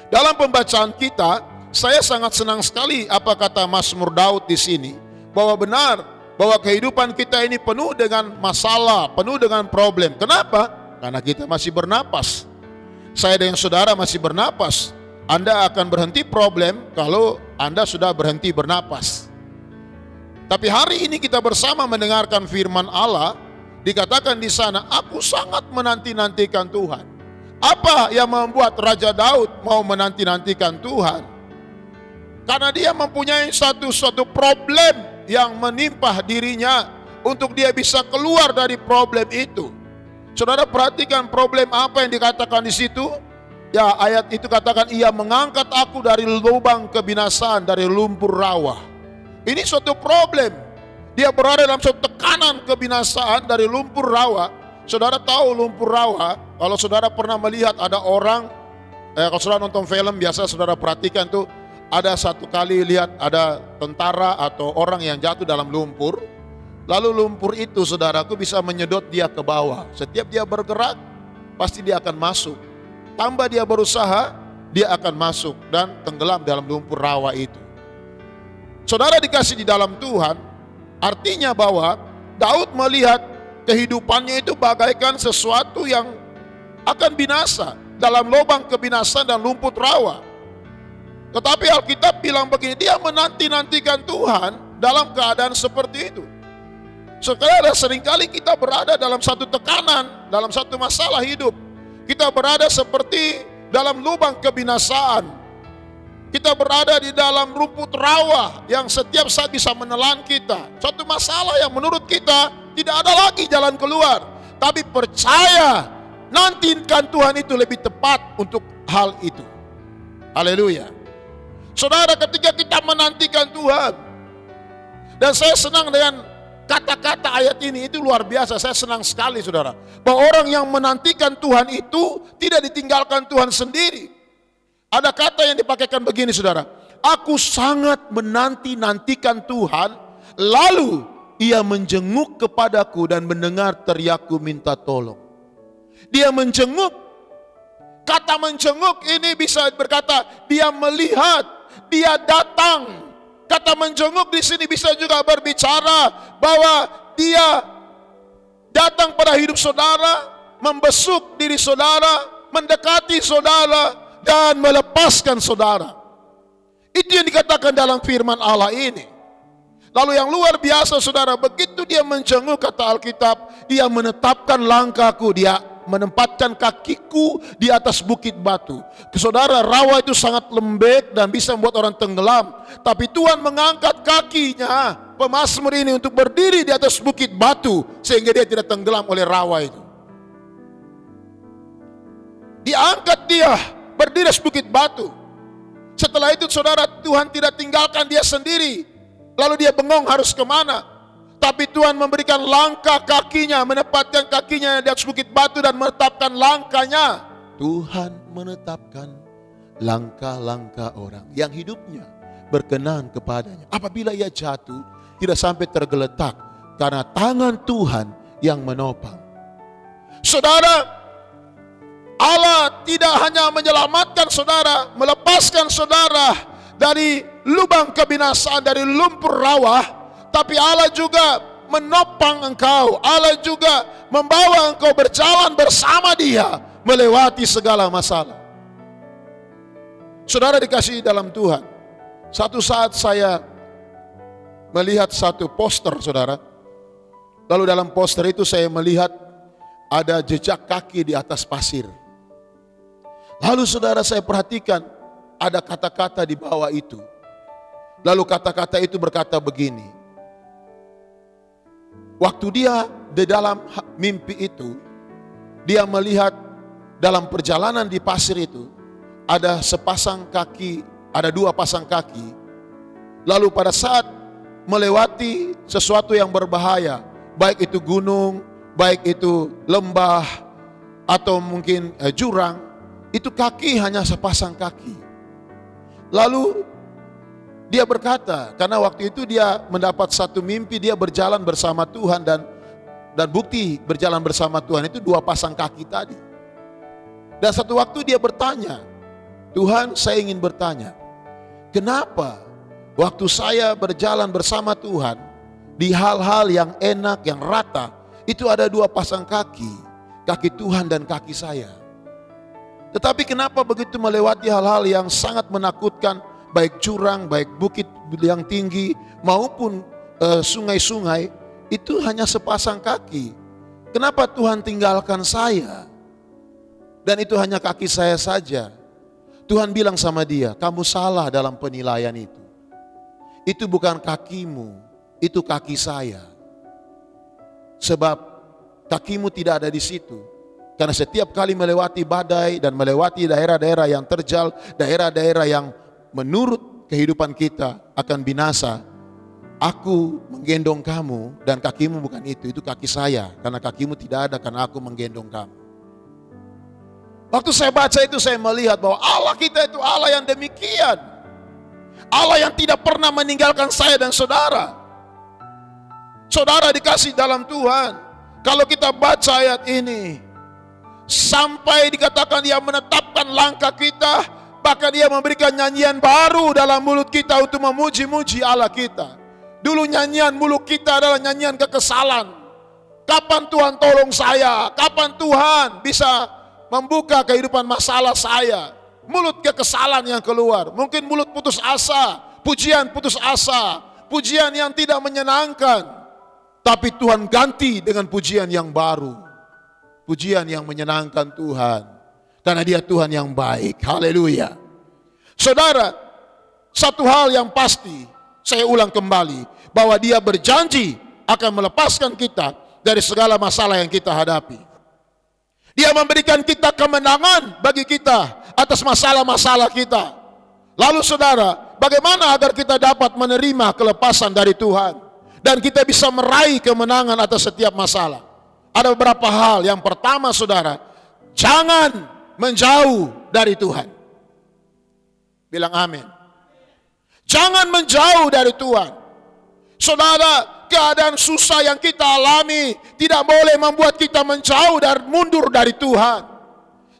Dalam pembacaan kita, saya sangat senang sekali apa kata Mazmur Daud di sini, bahwa benar bahwa kehidupan kita ini penuh dengan masalah, penuh dengan problem. Kenapa? Karena kita masih bernapas. Saya dengan saudara masih bernapas. Anda akan berhenti problem kalau Anda sudah berhenti bernapas. Tapi hari ini kita bersama mendengarkan firman Allah, dikatakan di sana, aku sangat menanti-nantikan Tuhan. Apa yang membuat Raja Daud mau menanti-nantikan Tuhan? Karena dia mempunyai satu problem yang menimpa dirinya untuk dia bisa keluar dari problem itu. Saudara perhatikan problem apa yang dikatakan di situ? Ya, ayat itu katakan, ia mengangkat aku dari lubang kebinasaan, dari lumpur rawa. Ini suatu problem. Dia berada dalam suatu tekanan kebinasaan dari lumpur rawa. Saudara tahu lumpur rawa, kalau saudara pernah melihat ada orang, kalau saudara nonton film biasa saudara perhatikan tuh, ada satu kali lihat ada tentara atau orang yang jatuh dalam lumpur. Lalu lumpur itu saudaraku bisa menyedot dia ke bawah. Setiap dia bergerak, pasti dia akan masuk. Tambah dia berusaha, dia akan masuk dan tenggelam dalam lumpur rawa itu. Saudara dikasih di dalam Tuhan, artinya bahwa Daud melihat kehidupannya itu bagaikan sesuatu yang akan binasa dalam lubang kebinasaan dan lumpur rawa. Tetapi Alkitab bilang begini, dia menanti-nantikan Tuhan dalam keadaan seperti itu. Sekarang seringkali kita berada dalam satu tekanan, dalam satu masalah hidup. Kita berada seperti dalam lubang kebinasaan. Kita berada di dalam rumput rawa yang setiap saat bisa menelan kita. Suatu masalah yang menurut kita tidak ada lagi jalan keluar. Tapi percaya, nantikan Tuhan itu lebih tepat untuk hal itu. Haleluya. Saudara, ketika kita menantikan Tuhan, dan saya senang dengan kata-kata ayat ini, itu luar biasa. Saya senang sekali saudara, bahwa orang yang menantikan Tuhan itu tidak ditinggalkan Tuhan sendiri. Ada kata yang dipakaikan begini saudara, aku sangat menanti-nantikan Tuhan, lalu ia menjenguk kepadaku dan mendengar teriakku minta tolong. Dia menjenguk. Kata menjenguk ini bisa berkata dia melihat, dia datang. Kata menjenguk di sini bisa juga berbicara bahwa dia datang pada hidup saudara, membesuk diri saudara, mendekati saudara, dan melepaskan saudara. Itu yang dikatakan dalam firman Allah ini. Lalu yang luar biasa saudara, begitu dia menjenguk kata Alkitab, dia menetapkan langkahku, dia menempatkan kakiku di atas bukit batu. Saudara, rawa itu sangat lembek dan bisa membuat orang tenggelam. Tapi Tuhan mengangkat kakinya, pemazmur ini, untuk berdiri di atas bukit batu, sehingga dia tidak tenggelam oleh rawa itu. Diangkat dia, berdiri di bukit batu. Setelah itu saudara, Tuhan tidak tinggalkan dia sendiri. Lalu dia bengong harus kemana. Tapi Tuhan memberikan langkah kakinya, menempatkan kakinya di atas bukit batu dan menetapkan langkahnya. Tuhan menetapkan langkah-langkah orang yang hidupnya berkenan kepadanya. Apabila ia jatuh, tidak sampai tergeletak, karena tangan Tuhan yang menopang. Saudara, Allah tidak hanya menyelamatkan saudara, melepaskan saudara dari lubang kebinasaan, dari lumpur rawa, tapi Allah juga menopang engkau. Allah juga membawa engkau berjalan bersama Dia melewati segala masalah. Saudara dikasihi dalam Tuhan, satu saat saya melihat satu poster saudara. Lalu dalam poster itu saya melihat ada jejak kaki di atas pasir. Lalu saudara, saya perhatikan ada kata-kata di bawah itu. Lalu kata-kata itu berkata begini, waktu dia di dalam mimpi itu, dia melihat dalam perjalanan di pasir itu, ada sepasang kaki, ada 2 pasang kaki. Lalu pada saat melewati sesuatu yang berbahaya, baik itu gunung, baik itu lembah, atau mungkin jurang, itu kaki hanya sepasang kaki. Lalu dia berkata, karena waktu itu dia mendapat satu mimpi, dia berjalan bersama Tuhan dan bukti berjalan bersama Tuhan itu 2 pasang kaki tadi. Dan satu waktu dia bertanya, Tuhan, saya ingin bertanya, kenapa waktu saya berjalan bersama Tuhan di hal-hal yang enak, yang rata, itu ada 2 pasang kaki Tuhan dan kaki saya. Tetapi kenapa begitu melewati hal-hal yang sangat menakutkan, baik jurang, baik bukit yang tinggi, maupun sungai-sungai, itu hanya sepasang kaki. Kenapa Tuhan tinggalkan saya? Dan itu hanya kaki saya saja. Tuhan bilang sama dia, kamu salah dalam penilaian itu. Itu bukan kakimu, itu kaki saya. Sebab kakimu tidak ada di situ. Karena setiap kali melewati badai dan melewati daerah-daerah yang terjal, daerah-daerah yang menurut kehidupan kita akan binasa, aku menggendong kamu dan kakimu bukan itu kaki saya. Karena kakimu tidak ada, karena aku menggendong kamu. Waktu saya baca itu saya melihat bahwa Allah kita itu Allah yang demikian. Allah yang tidak pernah meninggalkan saya dan saudara. Saudara dikasih dalam Tuhan. Kalau kita baca ayat ini, sampai dikatakan Dia menetapkan langkah kita, bahkan Dia memberikan nyanyian baru dalam mulut kita untuk memuji-muji Allah kita. Dulu nyanyian mulut kita adalah nyanyian kekesalan. Kapan Tuhan tolong saya? Kapan Tuhan bisa membuka kehidupan masalah saya? Mulut kekesalan yang keluar. Mungkin mulut putus asa, pujian putus asa, pujian yang tidak menyenangkan. Tapi Tuhan ganti dengan pujian yang baru. Pujian yang menyenangkan Tuhan. Karena Dia Tuhan yang baik. Haleluya. Saudara, satu hal yang pasti, saya ulang kembali, bahwa Dia berjanji akan melepaskan kita dari segala masalah yang kita hadapi. Dia memberikan kita kemenangan bagi kita atas masalah-masalah kita. Lalu saudara, bagaimana agar kita dapat menerima kelepasan dari Tuhan dan kita bisa meraih kemenangan atas setiap masalah? Ada beberapa hal. Yang pertama saudara, jangan menjauh dari Tuhan. Bilang amin. Jangan menjauh dari Tuhan. Saudara, keadaan susah yang kita alami tidak boleh membuat kita menjauh dan mundur dari Tuhan.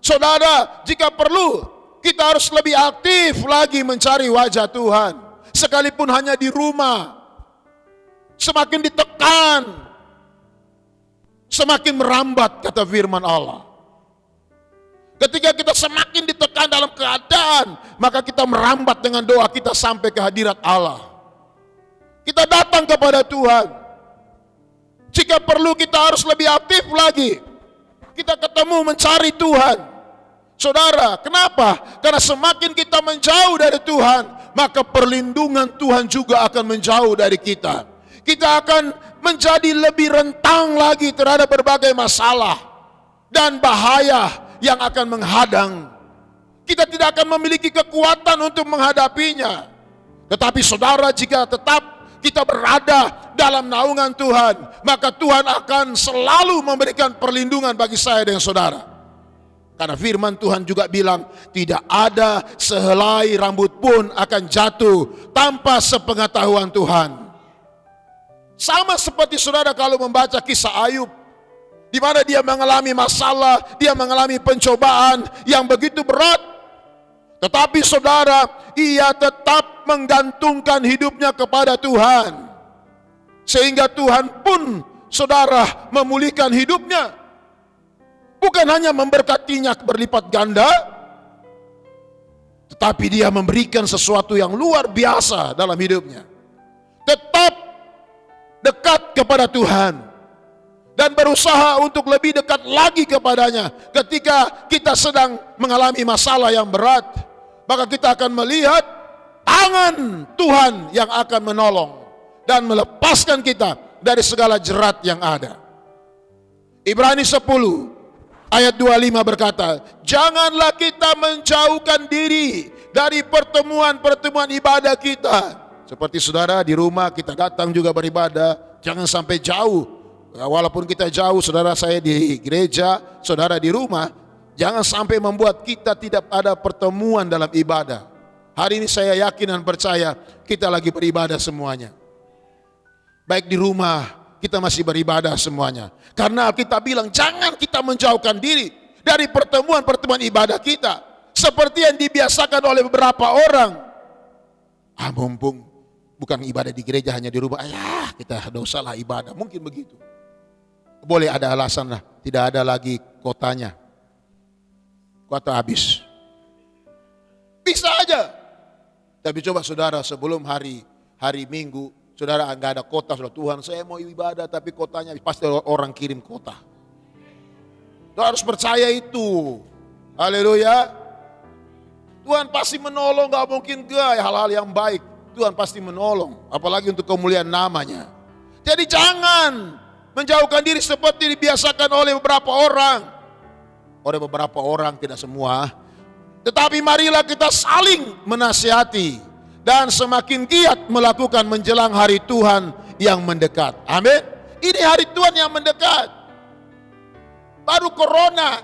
Saudara, jika perlu kita harus lebih aktif lagi mencari wajah Tuhan. Sekalipun hanya di rumah. Semakin ditekan, semakin merambat, kata firman Allah. Ketika kita semakin ditekan dalam keadaan, maka kita merambat dengan doa kita sampai ke hadirat Allah. Kita datang kepada Tuhan. Jika perlu kita harus lebih aktif lagi. Kita ketemu mencari Tuhan. Saudara, kenapa? Karena semakin kita menjauh dari Tuhan, maka perlindungan Tuhan juga akan menjauh dari kita. Kita akan menjadi lebih rentang lagi terhadap berbagai masalah dan bahaya yang akan menghadang. Kita tidak akan memiliki kekuatan untuk menghadapinya. Tetapi saudara, jika tetap kita berada dalam naungan Tuhan, maka Tuhan akan selalu memberikan perlindungan bagi saya dan saudara. Karena firman Tuhan juga bilang, tidak ada sehelai rambut pun akan jatuh tanpa sepengetahuan Tuhan. Sama seperti saudara kalau membaca kisah Ayub, di mana dia mengalami masalah, dia mengalami pencobaan yang begitu berat. Tetapi saudara, ia tetap menggantungkan hidupnya kepada Tuhan. Sehingga Tuhan pun saudara memulihkan hidupnya. Bukan hanya memberkatinya berlipat ganda, tetapi dia memberikan sesuatu yang luar biasa dalam hidupnya. Tetap dekat kepada Tuhan dan berusaha untuk lebih dekat lagi kepadanya. Ketika kita sedang mengalami masalah yang berat, maka kita akan melihat tangan Tuhan yang akan menolong dan melepaskan kita dari segala jerat yang ada. Ibrani 10 ayat 25 berkata, janganlah kita menjauhkan diri dari pertemuan-pertemuan ibadah kita. Seperti saudara di rumah kita datang juga beribadah, jangan sampai jauh. Walaupun kita jauh, saudara saya di gereja, saudara di rumah, jangan sampai membuat kita tidak ada pertemuan dalam ibadah. Hari ini saya yakin dan percaya kita lagi beribadah semuanya. Baik di rumah, kita masih beribadah semuanya. Karena kita bilang jangan kita menjauhkan diri dari pertemuan-pertemuan ibadah kita. Seperti yang dibiasakan oleh beberapa orang. Mumpung bukan ibadah di gereja, hanya di rumah. Kita dosa lah ibadah. Mungkin begitu. Boleh ada alasan lah. Tidak ada lagi kotanya. Kota habis. Bisa aja. Tapi coba saudara, sebelum hari Minggu, saudara enggak ada kota, saudara, Tuhan saya mau ibadah tapi kotanya pasti orang kirim kota. Saudara harus percaya itu. Haleluya. Tuhan pasti menolong, gak mungkin enggak hal-hal yang baik. Tuhan pasti menolong, apalagi untuk kemuliaan namanya. Jadi jangan menjauhkan diri seperti dibiasakan oleh beberapa orang. Oleh beberapa orang, tidak semua. Tetapi marilah kita saling menasihati dan semakin giat melakukan menjelang hari Tuhan yang mendekat. Amin. Ini hari Tuhan yang mendekat. Baru corona.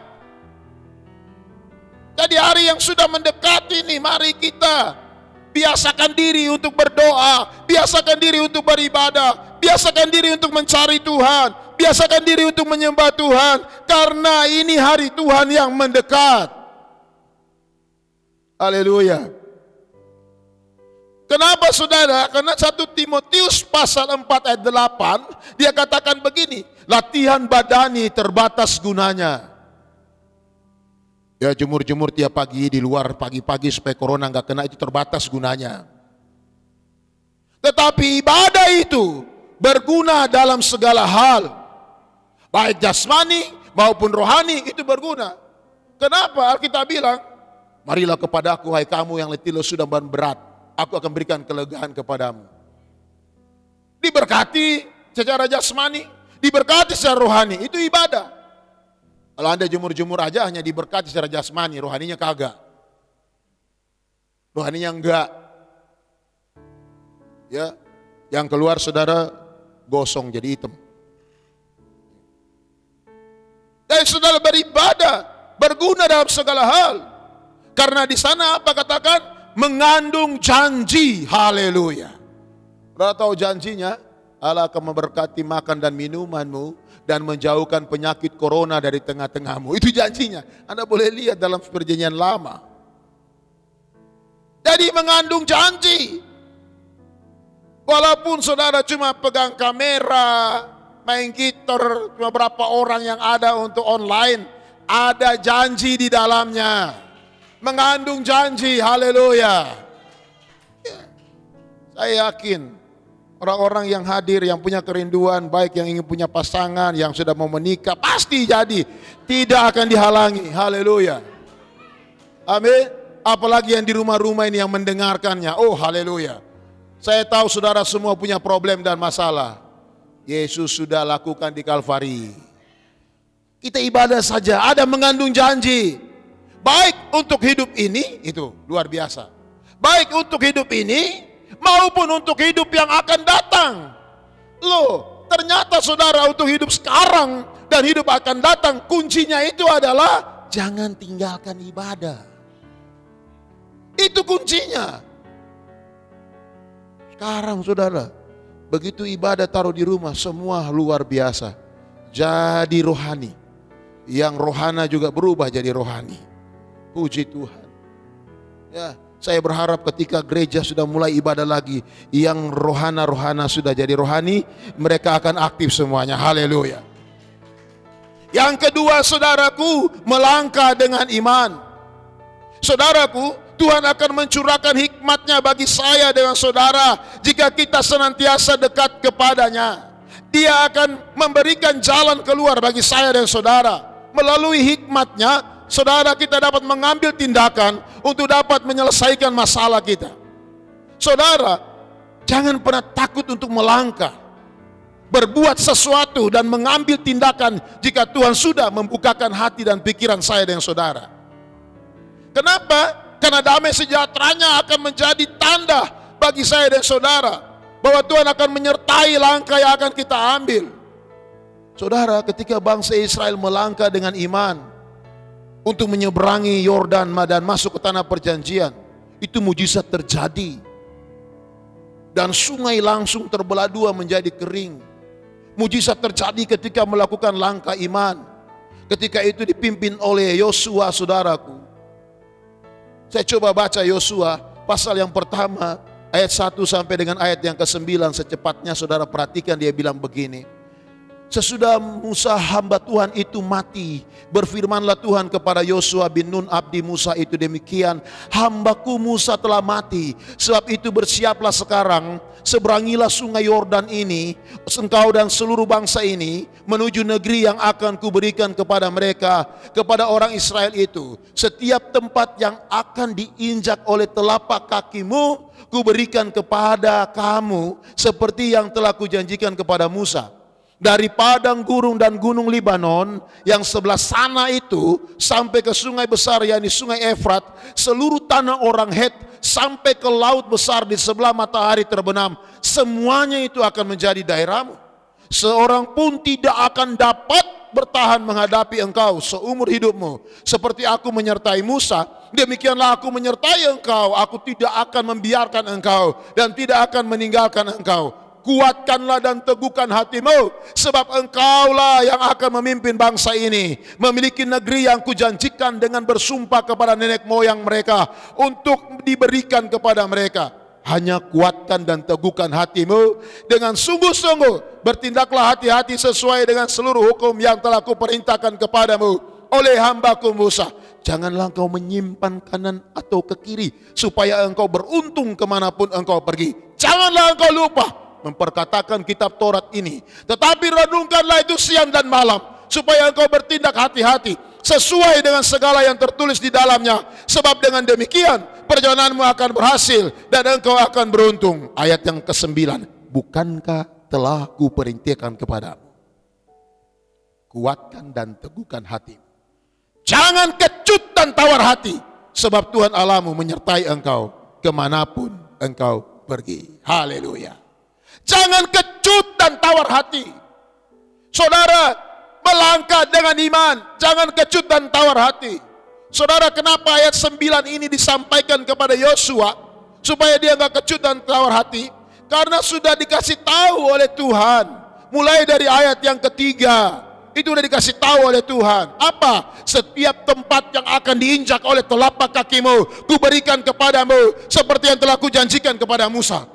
Jadi hari yang sudah mendekat ini, mari kita biasakan diri untuk berdoa, biasakan diri untuk beribadah, biasakan diri untuk mencari Tuhan, biasakan diri untuk menyembah Tuhan, karena ini hari Tuhan yang mendekat. Haleluya. Kenapa saudara? Karena 1 Timotius pasal 4 ayat 8, dia katakan begini, latihan badani terbatas gunanya. Ya jemur-jemur tiap pagi di luar pagi-pagi supaya corona enggak kena, itu terbatas gunanya. Tetapi ibadah itu berguna dalam segala hal. Baik jasmani maupun rohani itu berguna. Kenapa? Alkitab bilang, marilah kepadaku hai kamu yang letih lesu dan berat, aku akan berikan kelegaan kepadamu. Diberkati secara jasmani, diberkati secara rohani, itu ibadah. Kalau Anda jemur-jemur aja hanya diberkati secara jasmani, rohaninya kagak. Rohaninya enggak. Ya, yang keluar saudara gosong jadi hitam. Dan saudara beribadah berguna dalam segala hal. Karena di sana apa katakan? Mengandung janji. Haleluya. Saudara tahu janjinya? Allah akan memberkati makan dan minumanmu dan menjauhkan penyakit corona dari tengah-tengahmu. Itu janjinya. Anda boleh lihat dalam perjanjian lama. Jadi mengandung janji. Walaupun saudara cuma pegang kamera, main gitar, cuma berapa orang yang ada untuk online, ada janji di dalamnya. Mengandung janji, haleluya. Ya, saya yakin orang-orang yang hadir, yang punya kerinduan, baik yang ingin punya pasangan, yang sudah mau menikah, pasti jadi. Tidak akan dihalangi. Haleluya. Amin. Apalagi yang di rumah-rumah ini yang mendengarkannya. Oh haleluya. Saya tahu saudara semua punya problem dan masalah. Yesus sudah lakukan di Kalvari. Kita ibadah saja, ada mengandung janji. Baik untuk hidup ini, itu luar biasa. Baik untuk hidup ini, maupun untuk hidup yang akan datang. Loh, ternyata saudara untuk hidup sekarang dan hidup akan datang, kuncinya itu adalah jangan tinggalkan ibadah. Itu kuncinya. Sekarang saudara, begitu ibadah taruh di rumah, semua luar biasa. Jadi rohani. Yang rohana juga berubah jadi rohani. Puji Tuhan. Ya. Saya berharap ketika gereja sudah mulai ibadah lagi, yang rohana-rohana sudah jadi rohani, mereka akan aktif semuanya. Haleluya. Yang kedua saudaraku, melangkah dengan iman. Saudaraku, Tuhan akan mencurahkan hikmatnya bagi saya dengan saudara jika kita senantiasa dekat kepadanya. Dia akan memberikan jalan keluar bagi saya dan saudara. Melalui hikmatnya, saudara kita dapat mengambil tindakan untuk dapat menyelesaikan masalah kita. Saudara, jangan pernah takut untuk melangkah. berbuat sesuatu dan mengambil tindakan jika Tuhan sudah membukakan hati dan pikiran saya dan saudara. Kenapa? Karena damai sejahteranya akan menjadi tanda bagi saya dan saudara bahwa Tuhan akan menyertai langkah yang akan kita ambil. Saudara, ketika bangsa Israel melangkah dengan iman untuk menyeberangi Yordan dan masuk ke tanah perjanjian, itu mujizat terjadi. Dan sungai langsung terbelah dua menjadi kering. Mujizat terjadi ketika melakukan langkah iman. Ketika itu dipimpin oleh Yosua, saudaraku. Saya coba baca Yosua pasal yang pertama ayat 1 sampai dengan ayat yang ke-9 secepatnya saudara perhatikan, dia bilang begini. Sesudah Musa hamba Tuhan itu mati, berfirmanlah Tuhan kepada Yosua bin Nun abdi Musa itu demikian, hambaku Musa telah mati, sebab itu bersiaplah sekarang, seberangilah sungai Yordan ini, engkau dan seluruh bangsa ini, menuju negeri yang akan kuberikan kepada mereka, kepada orang Israel itu. Setiap tempat yang akan diinjak oleh telapak kakimu, kuberikan kepada kamu, seperti yang telah kujanjikan kepada Musa. Dari padang gurun dan gunung Libanon yang sebelah sana itu sampai ke sungai besar yakni sungai Efrat, seluruh tanah orang Het sampai ke laut besar di sebelah matahari terbenam, semuanya itu akan menjadi daerahmu. Seorang pun tidak akan dapat bertahan menghadapi engkau seumur hidupmu. Seperti aku menyertai Musa, demikianlah aku menyertai engkau. Aku tidak akan membiarkan engkau dan tidak akan meninggalkan engkau. Kuatkanlah dan teguhkan hatimu, sebab engkaulah yang akan memimpin bangsa ini, memiliki negeri yang kujanjikan dengan bersumpah kepada nenek moyang mereka untuk diberikan kepada mereka. Hanya kuatkan dan teguhkan hatimu dengan sungguh-sungguh, bertindaklah hati-hati sesuai dengan seluruh hukum yang telah kuperintahkan kepadamu oleh hambaku Musa. Janganlah engkau menyimpan kanan atau ke kiri, supaya engkau beruntung kemanapun engkau pergi. Janganlah engkau lupa memperkatakan kitab Taurat ini, tetapi renungkanlah itu siang dan malam, supaya engkau bertindak hati-hati sesuai dengan segala yang tertulis di dalamnya, sebab dengan demikian perjalananmu akan berhasil dan engkau akan beruntung. Ayat yang ke-9, bukankah telah kuperintahkan kepadamu, kuatkan dan teguhkan hatimu, jangan kecut dan tawar hati, sebab Tuhan Allahmu menyertai engkau kemanapun engkau pergi. Haleluya. Jangan kecut dan tawar hati. Saudara, melangkah dengan iman, jangan kecut dan tawar hati. Saudara, kenapa ayat 9 ini disampaikan kepada Yosua supaya dia enggak kecut dan tawar hati? Karena sudah dikasih tahu oleh Tuhan. Mulai dari ayat yang ketiga, itu sudah dikasih tahu oleh Tuhan. Apa? Setiap tempat yang akan diinjak oleh telapak kakimu, kuberikan kepadamu seperti yang telah kujanjikan kepada Musa.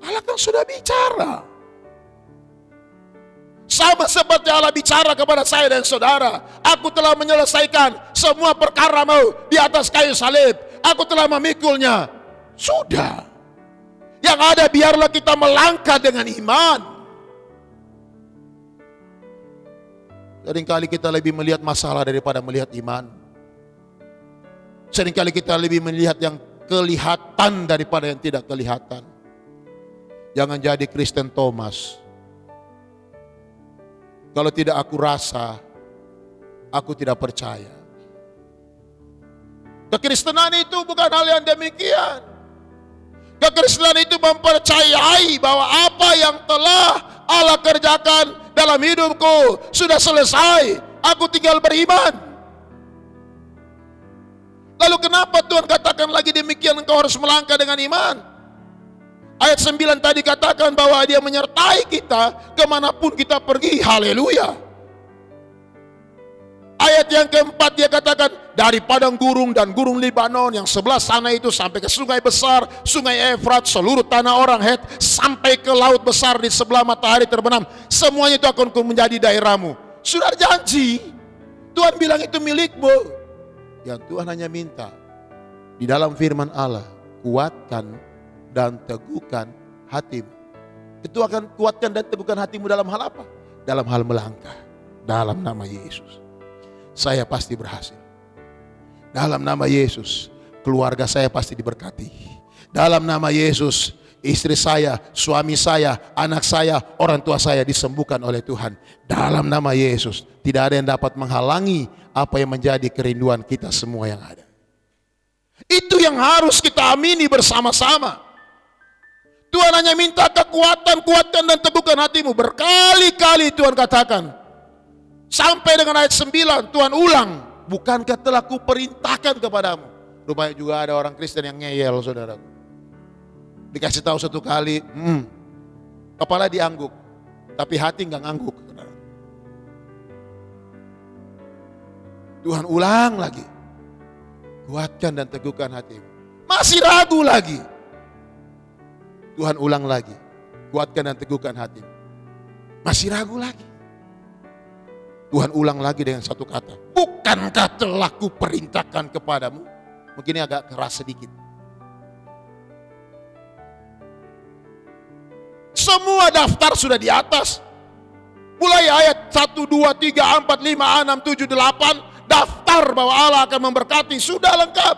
Allah kan sudah bicara. Sama seperti Allah bicara kepada saya dan saudara. Aku telah menyelesaikan semua perkaramu di atas kayu salib. Aku telah memikulnya. Sudah. Yang ada biarlah kita melangkah dengan iman. Seringkali kita lebih melihat masalah daripada melihat iman. Seringkali kita lebih melihat yang kelihatan daripada yang tidak kelihatan. Jangan jadi Kristen Thomas. Kalau tidak aku rasa, aku tidak percaya. Kekristenan itu bukan hal yang demikian. Kekristenan itu mempercayai bahwa apa yang telah Allah kerjakan dalam hidupku sudah selesai. Aku tinggal beriman. Lalu kenapa Tuhan katakan lagi demikian, engkau harus melangkah dengan iman? Ayat 9 tadi katakan bahwa dia menyertai kita kemanapun kita pergi. Haleluya. Ayat yang keempat dia katakan dari padang gurun dan gunung Libanon yang sebelah sana itu sampai ke sungai besar, sungai Efrat, seluruh tanah orang Het, sampai ke laut besar di sebelah matahari terbenam. Semuanya itu akan menjadi daerahmu. Sudah janji. Tuhan bilang itu milikmu. Yang Tuhan hanya minta di dalam firman Allah, kuatkan dan teguhkan hatimu. Itu akan kuatkan dan teguhkan hatimu dalam hal apa? Dalam hal melangkah. Dalam nama Yesus, saya pasti berhasil. Dalam nama Yesus, keluarga saya pasti diberkati. Dalam nama Yesus, istri saya, suami saya, anak saya, orang tua saya disembuhkan oleh Tuhan. Dalam nama Yesus, tidak ada yang dapat menghalangi apa yang menjadi kerinduan kita semua yang ada. Itu yang harus kita amini bersama-sama. Tuhan hanya minta kekuatan, kuatkan dan teguhkan hatimu. Berkali-kali Tuhan katakan. Sampai dengan ayat 9, Tuhan ulang. Bukankah telah kuperintahkan kepadamu? Rupanya juga ada orang Kristen yang ngeyel, saudaraku. Dikasih tahu satu kali, kepala diangguk, tapi hati nggak ngangguk. Tuhan ulang lagi. Kuatkan dan teguhkan hatimu. Masih ragu lagi. Tuhan ulang lagi. Kuatkan dan teguhkan hatimu. Masih ragu lagi. Tuhan ulang lagi dengan satu kata. Bukankah telah kuperintahkan kepadamu? Mungkin ini agak keras sedikit. Semua daftar sudah di atas. Mulai ayat 1, 2, 3, 4, 5, 6, 7, 8. Daftar bahwa Allah akan memberkati sudah lengkap.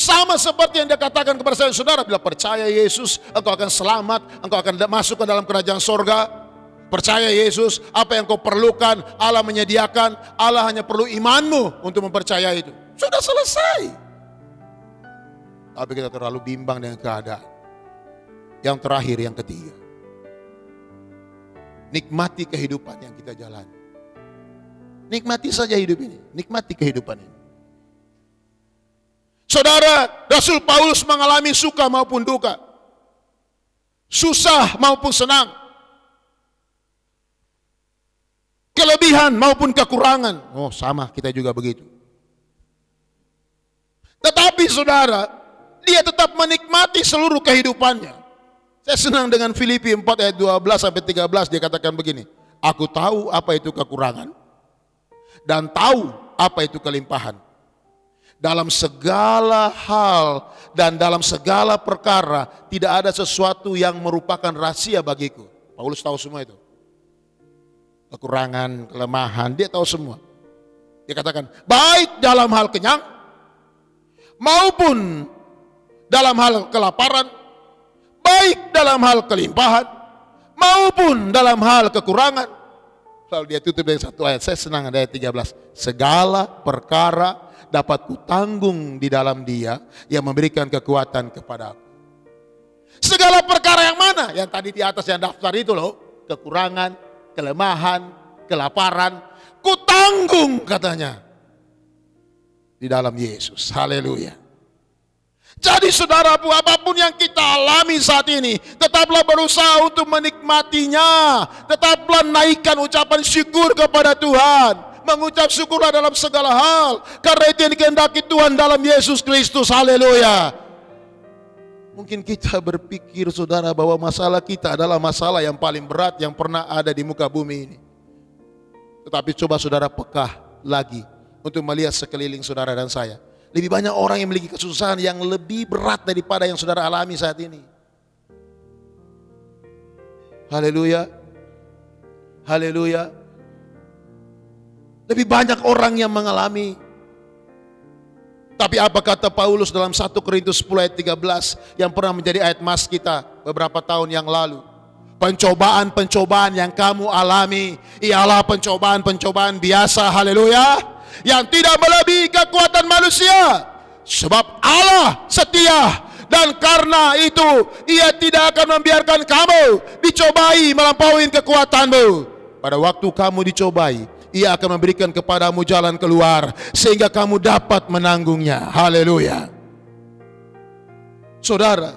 Sama seperti yang dia katakan kepada saya, saudara, bila percaya Yesus, engkau akan selamat, engkau akan masuk ke dalam kerajaan sorga. Percaya Yesus, apa yang kau perlukan, Allah menyediakan, Allah hanya perlu imanmu untuk mempercayai itu. Sudah selesai. Tapi kita terlalu bimbang dengan keadaan. Yang terakhir, yang ketiga. Nikmati kehidupan yang kita jalani. Nikmati saja hidup ini. Nikmati kehidupan ini. Saudara, Rasul Paulus mengalami suka maupun duka. Susah maupun senang. Kelebihan maupun kekurangan. Oh, sama, kita juga begitu. Tetapi saudara, dia tetap menikmati seluruh kehidupannya. Saya senang dengan Filipi 4 ayat 12-13, dia katakan begini. Aku tahu apa itu kekurangan dan tahu apa itu kelimpahan. Dalam segala hal dan dalam segala perkara tidak ada sesuatu yang merupakan rahasia bagiku. Paulus tahu semua itu. Kekurangan, kelemahan, dia tahu semua. Dia katakan, baik dalam hal kenyang maupun dalam hal kelaparan, baik dalam hal kelimpahan maupun dalam hal kekurangan. Lalu dia tutup dengan satu ayat, saya senang ada ayat 13. Segala perkara dapat kutanggung di dalam Dia yang memberikan kekuatan kepada aku. Segala perkara yang mana? Yang tadi di atas yang daftar itu loh. Kekurangan, kelemahan, kelaparan. Kutanggung katanya. Di dalam Yesus. Haleluya. Jadi saudaraku, apapun yang kita alami saat ini, tetaplah berusaha untuk menikmatinya. Tetaplah naikkan ucapan syukur kepada Tuhan. Mengucap syukurlah dalam segala hal. Karena itu yang dikehendaki Tuhan dalam Yesus Kristus. Haleluya. Mungkin kita berpikir saudara bahwa masalah kita adalah masalah yang paling berat yang pernah ada di muka bumi ini. Tetapi coba saudara pekah lagi untuk melihat sekeliling saudara dan saya. Lebih banyak orang yang memiliki kesusahan yang lebih berat daripada yang saudara alami saat ini. Haleluya. Haleluya. Lebih banyak orang yang mengalami. Tapi apa kata Paulus dalam 1 Korintus 10 ayat 13 yang pernah menjadi ayat mas kita beberapa tahun yang lalu. Pencobaan-pencobaan yang kamu alami ialah pencobaan-pencobaan biasa. Haleluya. Yang tidak melebihi kekuatan manusia. Sebab Allah setia. Dan karena itu Ia tidak akan membiarkan kamu dicobai melampaui kekuatanmu. Pada waktu kamu dicobai, Ia akan memberikan kepadamu jalan keluar sehingga kamu dapat menanggungnya. Haleluya. Saudara,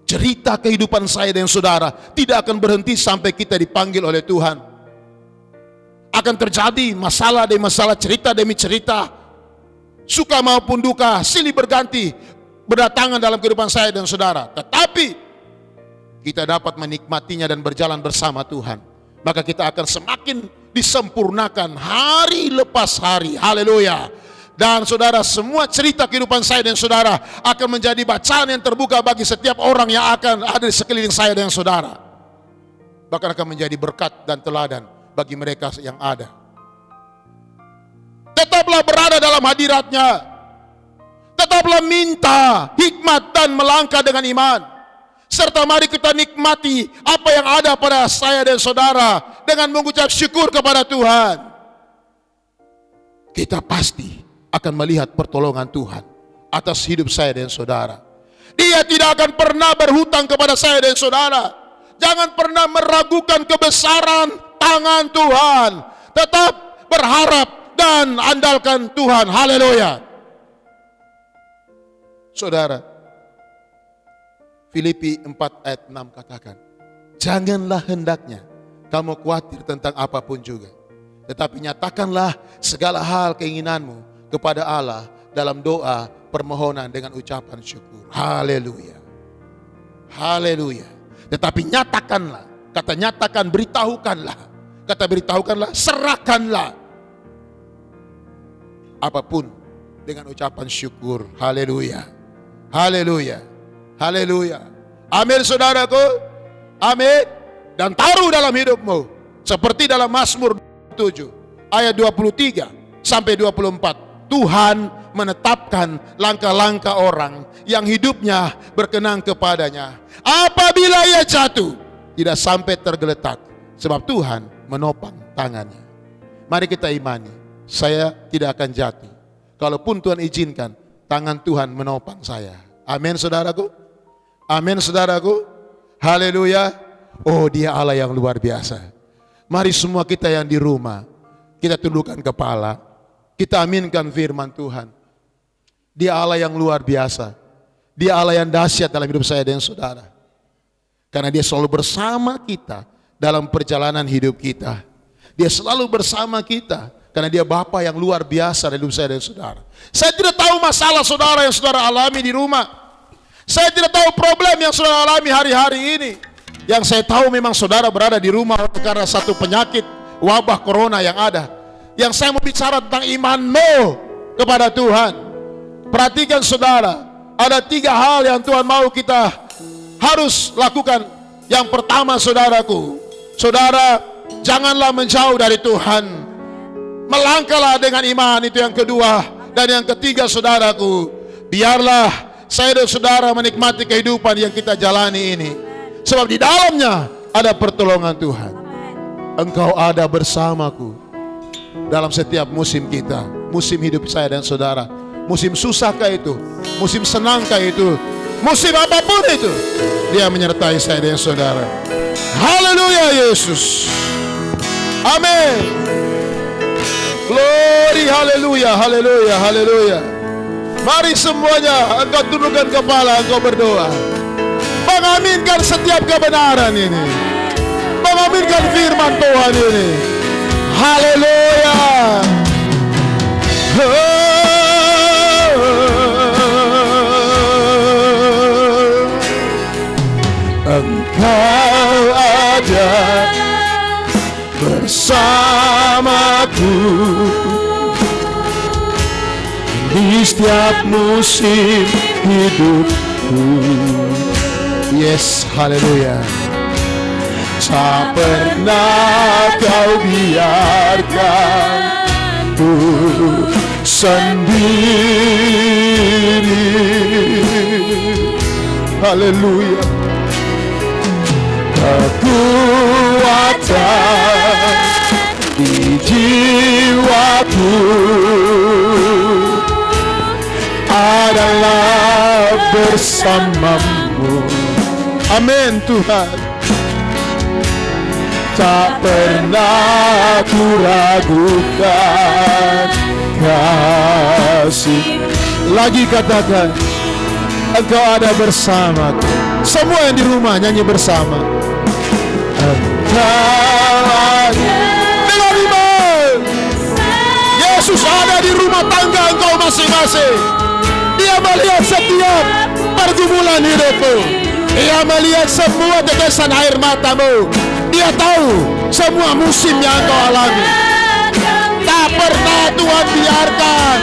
cerita kehidupan saya dan saudara tidak akan berhenti sampai kita dipanggil oleh Tuhan. Akan terjadi masalah demi masalah, cerita demi cerita, suka maupun duka, silih berganti berdatangan dalam kehidupan saya dan saudara. Tetapi kita dapat menikmatinya dan berjalan bersama Tuhan. Maka kita akan semakin disempurnakan hari lepas hari. Haleluya. Dan saudara, semua cerita kehidupan saya dan saudara akan menjadi bacaan yang terbuka bagi setiap orang yang akan ada di sekeliling saya dan saudara. Bahkan akan menjadi berkat dan teladan bagi mereka yang ada. Tetaplah berada dalam hadirat-Nya. Tetaplah minta hikmat dan melangkah dengan iman. Serta mari kita nikmati apa yang ada pada saya dan saudara dengan mengucap syukur kepada Tuhan. Kita pasti akan melihat pertolongan Tuhan atas hidup saya dan saudara. Dia tidak akan pernah berhutang kepada saya dan saudara. Jangan pernah meragukan kebesaran tangan Tuhan. Tetap berharap dan andalkan Tuhan. Haleluya. Saudara, Filipi 4 ayat 6 katakan, janganlah hendaknya kamu khawatir tentang apapun juga, tetapi nyatakanlah segala hal keinginanmu kepada Allah dalam doa permohonan dengan ucapan syukur. Haleluya. Haleluya. Tetapi nyatakanlah, kata nyatakan, beritahukanlah, kata beritahukanlah, serahkanlah apapun dengan ucapan syukur. Haleluya. Haleluya. Haleluya. Amin saudaraku. Amin. Dan taruh dalam hidupmu seperti dalam Mazmur 7 ayat 23 sampai 24. Tuhan menetapkan langkah-langkah orang yang hidupnya berkenan kepadanya. Apabila ia jatuh, tidak sampai tergeletak, sebab Tuhan menopang tangannya. Mari kita imani, saya tidak akan jatuh. Kalaupun Tuhan izinkan, tangan Tuhan menopang saya. Amin saudaraku. Amin saudaraku. Haleluya. Oh, dia Allah yang luar biasa. Mari semua kita yang di rumah, kita tundukkan kepala, kita aminkan firman Tuhan. Dia Allah yang luar biasa. Dia Allah yang dahsyat dalam hidup saya dan saudara. Karena dia selalu bersama kita dalam perjalanan hidup kita. Dia selalu bersama kita. Karena dia Bapa yang luar biasa dalam hidup saya dan saudara. Saya tidak tahu masalah saudara yang saudara alami di rumah. Saya tidak tahu problem yang saudara alami hari-hari ini. Yang saya tahu memang saudara berada di rumah karena satu penyakit wabah corona yang ada. Yang saya mau bicara tentang imanmu kepada Tuhan. Perhatikan saudara, ada 3 hal yang Tuhan mau kita harus lakukan. Yang pertama saudaraku, saudara janganlah menjauh dari Tuhan. Melangkahlah dengan iman, itu yang kedua. Dan yang ketiga saudaraku, biarlah saya dan saudara menikmati kehidupan yang kita jalani ini. Sebab di dalamnya ada pertolongan Tuhan. Engkau ada bersamaku dalam setiap musim kita. Musim hidup saya dan saudara. Musim susahkah itu? Musim senangkah itu? Musim apapun itu, dia menyertai saya dan saudara. Haleluya Yesus. Amin. Glory, haleluya, haleluya, haleluya. Mari semuanya, engkau tundukkan kepala, engkau berdoa. Mengaminkan setiap kebenaran ini. Mengaminkan firman Tuhan ini. Haleluya. Engkau ada bersamaku di setiap musim hidupku. Yes, haleluya. Tak pernah kau biarkan ku sendiri. Haleluya. Kekuatan di jiwaku adalah bersamamu. Amin Tuhan. Tak pernah ku ragukan kasih. Lagi katakan, engkau ada bersamaku. Semua yang di rumah nyanyi bersama. Engkau ada. Dengan iman, Yesus ada di rumah tangga engkau masing-masing. Dia melihat setiap pergumulan hidupmu. Dia melihat semua tetesan air matamu. Dia tahu semua musim yang engkau alami. Tak pernah Tuhan biarkan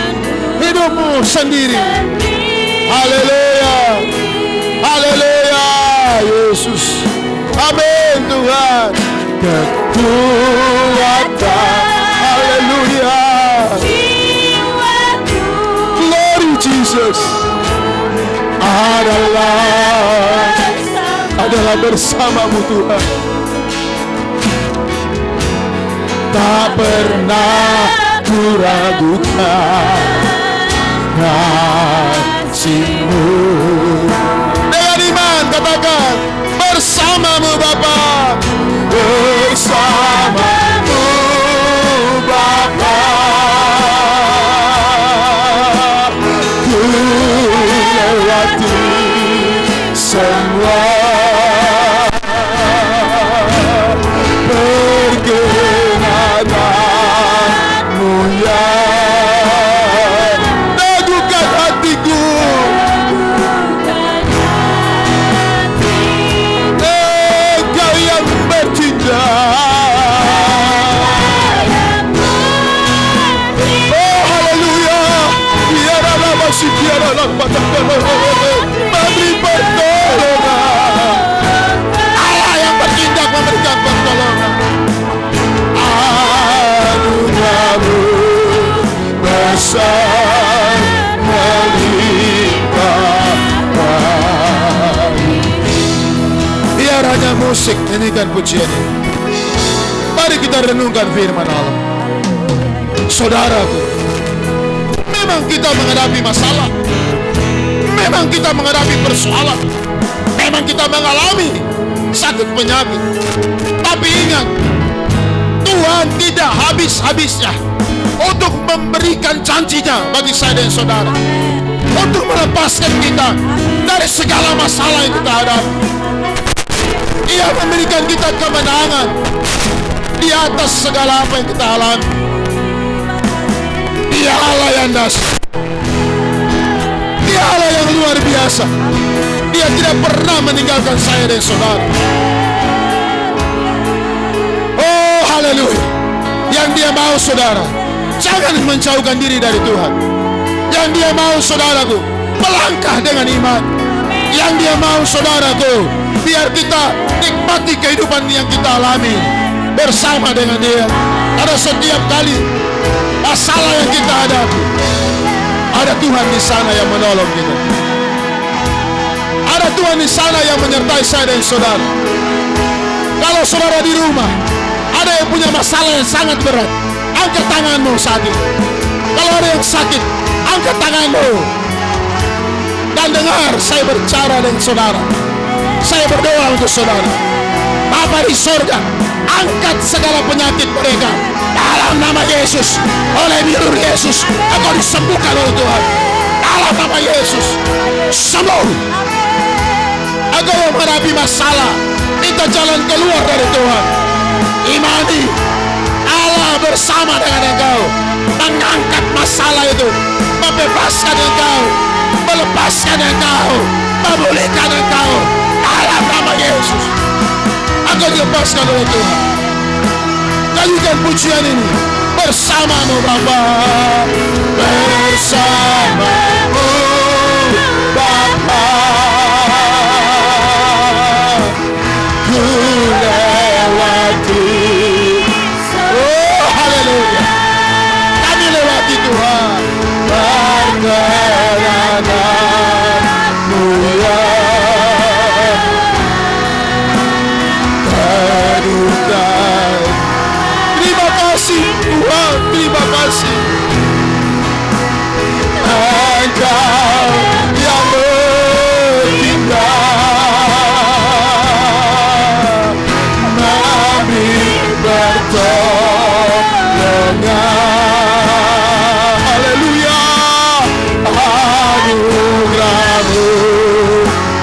hidupmu sendiri. Haleluya. Haleluya Yesus. Amin Tuhan. Kekuatan. Haleluya. Glory Jesus. Yesus adalah bersamamu Tuhan. Tak pernah ku ragukan kasih-Mu. Dengan iman katakan, bersamamu Bapa, bersamamu Bapa, ku lewati semua perkenanmu yang teguhkan hatiku. Engkau yang bercinta. Oh haleluya. Biarlah masih biarlah memberi pertolongan. Allah yang bertindak memberikan pertolongan. Anugerah-Mu besar melimpah bagi. Biar hanya musik nyanyikan pujian ini. Mari kita renungkan firman Allah. Saudaraku, memang kita menghadapi masalah, memang kita menghadapi persoalan, memang kita mengalami sakit penyakit. Tapi ingat, Tuhan tidak habis-habisnya untuk memberikan janjinya bagi saya dan saudara, untuk melepaskan kita dari segala masalah yang kita hadapi. Ia memberikan kita kemenangan di atas segala apa yang kita alami. Dia Allah yang dahsyat, Dia Allah yang luar biasa. Dia tidak pernah meninggalkan saya dan saudara. Oh haleluya. Yang Dia mau saudara, jangan menjauhkan diri dari Tuhan. Yang Dia mau saudaraku, melangkah dengan iman. Yang Dia mau saudaraku, biar kita nikmati kehidupan yang kita alami bersama dengan Dia. Pada setiap kali masalah yang kita hadapi, ada Tuhan di sana yang menolong kita. Ada Tuhan di sana yang menyertai saya dan saudara. Kalau saudara di rumah ada yang punya masalah yang sangat berat, angkat tanganmu saat ini. Kalau ada yang sakit, angkat tanganmu dan dengar saya berbicara dengan saudara. Saya berdoa untuk saudara. Bapa di surga, angkat segala penyakit mereka dalam nama Yesus. Oleh bilur Yesus, engkau disembuhkan oleh Tuhan. Dalam nama Yesus, sembuh. Engkau yang menghadapi masalah, minta jalan keluar dari Tuhan. Imani Allah bersama dengan engkau, mengangkat masalah itu, membebaskan engkau, melepaskan engkau, memulihkan engkau. Dalam nama Yesus, engkau dilepaskan oleh Tuhan. Nyanyikan pujian ini bersamamu Bapa, bersamamu Bapa, ku lewati. Oh haleluya, kami lewati Tuhan perkenananmu yang teguhkan. Terima kasih Tuhan, terima kasih. Engkau yang bertindak, memberi pertolongan. Haleluya. Anugerah-Mu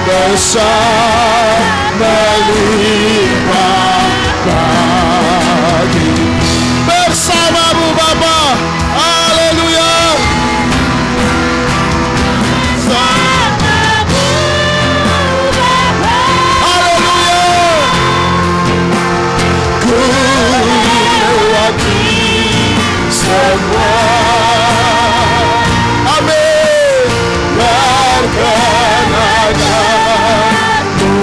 besar melimpah bagi. Bersamamu Bapa, haleluya. Bersamamu Bapa, haleluya. Ku lewati semua, amin. Perkenananmu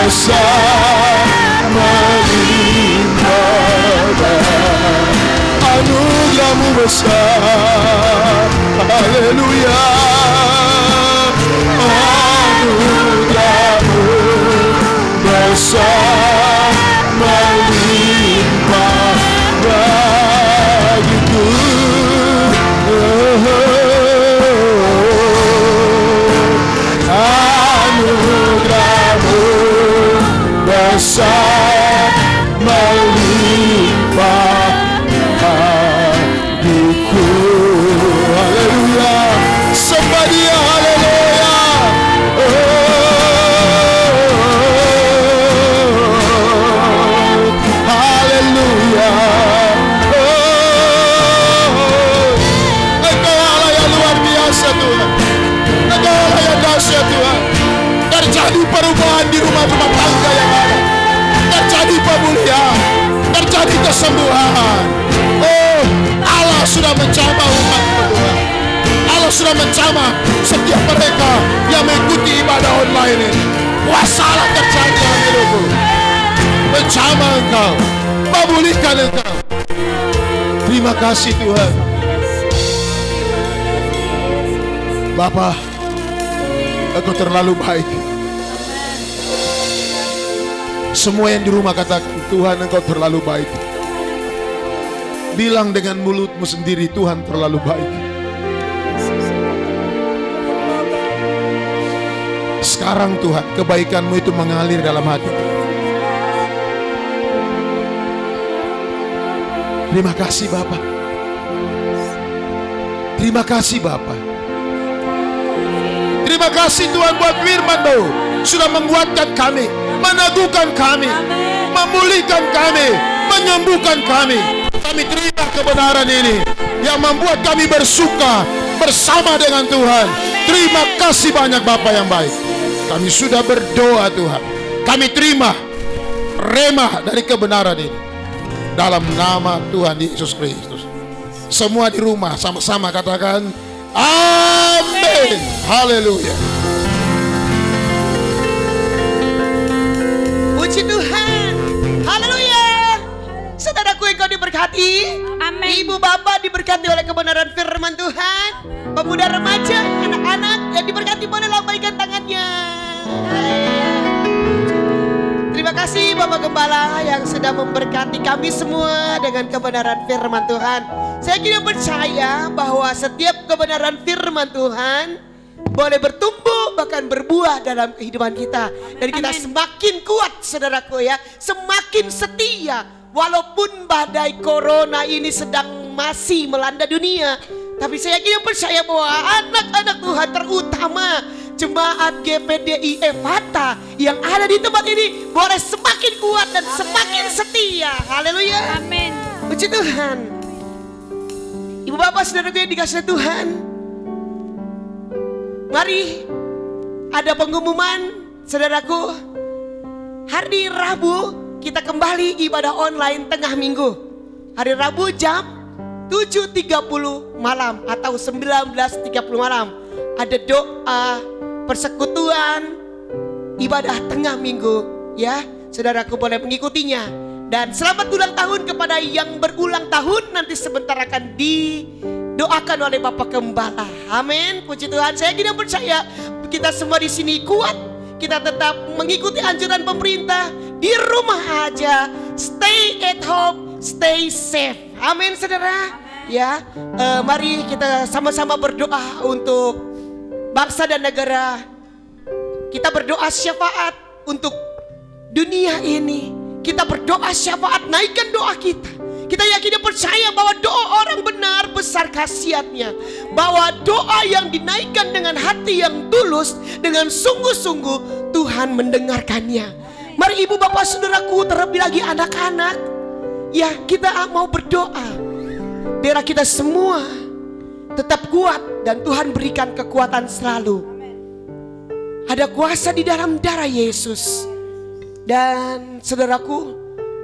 besar melimpah, anugerahmu besar, haleluya. Anugerahmu besar melimpah bagiku. Anugerahmu besar melimpah bagiku. Haleluya. Somebody haleluya. Haleluya. Engkau Allah yang luar biasa Tuhan. Engkau Allah yang dahsyat Tuhan. Terjadi perubahan di rumah-rumah tangga yang ada. Terjadi pemulihan, terjadi kesembuhan. Oh, Allah sudah menjamah umat-Mu Tuhan. Allah sudah menjamah setiap mereka yang mengikuti ibadah online ini. Kuasa Allah terjadi dalam hidupmu. Menjamah Engkau, memulihkan Engkau. Terima kasih Tuhan. Bapa, Engkau terlalu baik. Semua yang di rumah katakan, Tuhan Engkau terlalu baik. Bilang dengan mulutmu sendiri, Tuhan terlalu baik. Sekarang Tuhan, kebaikan-Mu itu mengalir dalam hati. Terima kasih Bapa. Terima kasih Bapa. Terima kasih Tuhan buat firman-Mu sudah menguatkan kami, meneguhkan kami, memulihkan kami, menyembuhkan kami. Kami terima kebenaran ini yang membuat kami bersuka bersama dengan Tuhan. Terima kasih banyak Bapa yang baik. Kami sudah berdoa Tuhan. Kami terima remah dari kebenaran ini. Dalam nama Tuhan Yesus Kristus. Semua di rumah sama-sama katakan amin. Haleluya. Puji Tuhan. Haleluya. Saudaraku yang kau diberkati. Amin. Ibu bapak diberkati oleh kebenaran firman Tuhan. Pemuda remaja, anak-anak yang diberkati boleh lambaikan tangannya. Terima kasih Bapak Gembala yang sudah memberkati kami semua dengan kebenaran firman Tuhan. Saya kira percaya bahwa setiap kebenaran firman Tuhan boleh bertumbuh bahkan berbuah dalam kehidupan kita. Dan kita semakin kuat saudaraku ya, semakin setia. Walaupun badai corona ini sedang masih melanda dunia, tapi saya kira percaya bahwa anak-anak Tuhan terutama jemaat GPDI Efata yang ada di tempat ini boleh semakin kuat dan semakin setia. Haleluya. Amin. Puji Tuhan. Ibu bapak saudaraku yang dikasihi Tuhan, mari ada pengumuman saudaraku. Hari Rabu kita kembali ibadah online tengah minggu. Hari Rabu jam 7.30 malam atau 19.30 malam. Ada doa persekutuan ibadah tengah minggu ya. Saudaraku boleh mengikutinya. Dan selamat ulang tahun kepada yang berulang tahun. Nanti sebentar akan didoakan oleh Bapak Gembala. Amin. Puji Tuhan. Saya tidak percaya kita semua di sini kuat. Kita tetap mengikuti anjuran pemerintah. Di rumah aja. Stay at home, stay safe. Amin saudara. Ya, mari kita sama-sama berdoa untuk bangsa dan negara. Kita berdoa syafaat untuk dunia ini. Kita berdoa syafaat, naikkan doa kita. Kita yakin dan percaya bahwa doa orang benar besar khasiatnya. Bahwa doa yang dinaikkan dengan hati yang tulus, dengan sungguh-sungguh Tuhan mendengarkannya. Mari ibu bapak saudaraku, terlebih lagi anak-anak. Ya, kita mau berdoa. Biar kita semua tetap kuat dan Tuhan berikan kekuatan selalu. Ada kuasa di dalam darah Yesus. Dan saudaraku,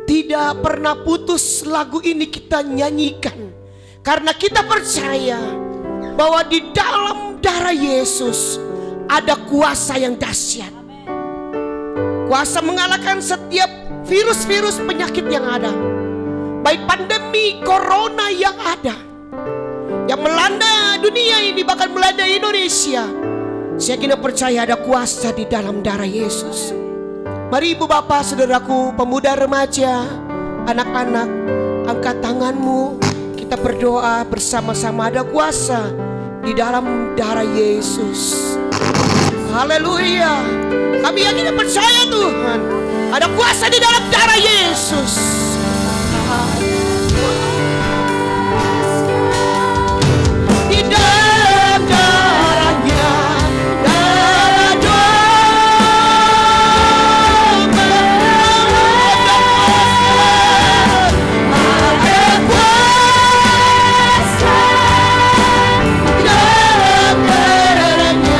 tidak pernah putus lagu ini kita nyanyikan. Karena kita percaya bahwa di dalam darah Yesus ada kuasa yang dahsyat. Kuasa mengalahkan setiap virus-virus penyakit yang ada, baik pandemi corona yang ada, yang melanda dunia ini, bahkan melanda Indonesia. Saya kini percaya ada kuasa di dalam darah Yesus. Mari ibu bapak saudaraku, pemuda remaja, anak-anak, angkat tanganmu. Kita berdoa bersama-sama. Ada kuasa di dalam darah Yesus. Haleluya. Kami yakin dan percaya Tuhan, ada kuasa di dalam darah Yesus. Di dalam darahnya, darah domba, ada kuasa. Di dalam darahnya,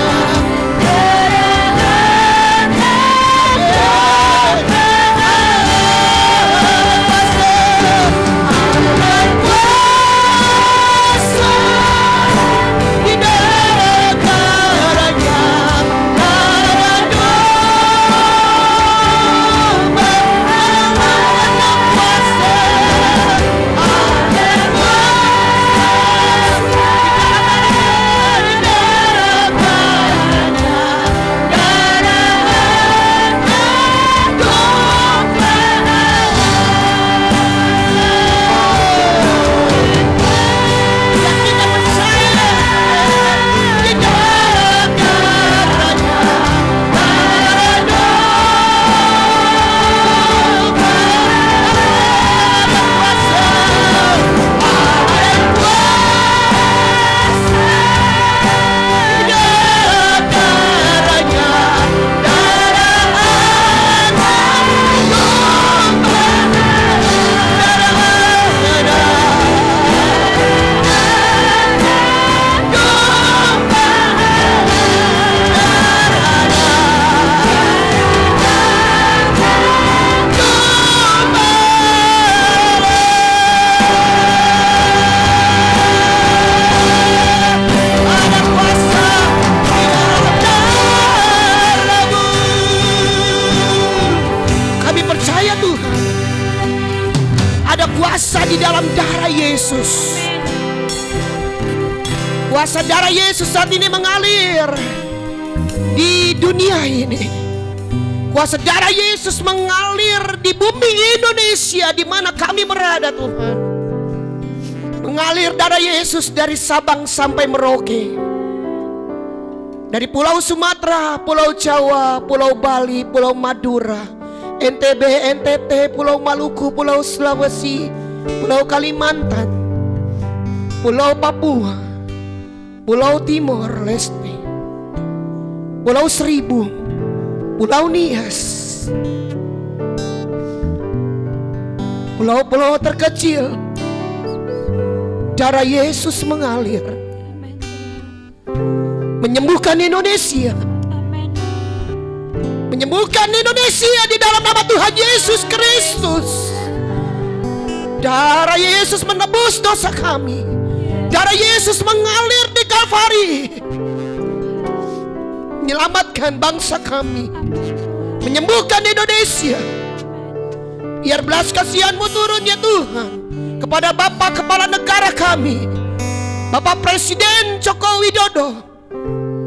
di dalam darah Yesus. Kuasa darah Yesus saat ini mengalir di dunia ini. Kuasa darah Yesus mengalir di bumi Indonesia di mana kami berada, Tuhan. Mengalir darah Yesus dari Sabang sampai Merauke, dari Pulau Sumatera, Pulau Jawa, Pulau Bali, Pulau Madura, NTB, NTT, Pulau Maluku, Pulau Sulawesi, Pulau Kalimantan, Pulau Papua, Pulau Timor Leste, Pulau Seribu, Pulau Nias, pulau-pulau terkecil. Darah Yesus mengalir, menyembuhkan Indonesia, menyembuhkan Indonesia di dalam nama Tuhan Yesus Kristus. Darah Yesus menebus dosa kami. Darah Yesus mengalir di Kalvari, menyelamatkan bangsa kami, menyembuhkan Indonesia. Biar belas kasihan-Mu turun ya Tuhan kepada Bapak Kepala Negara kami, Bapak Presiden Joko Widodo.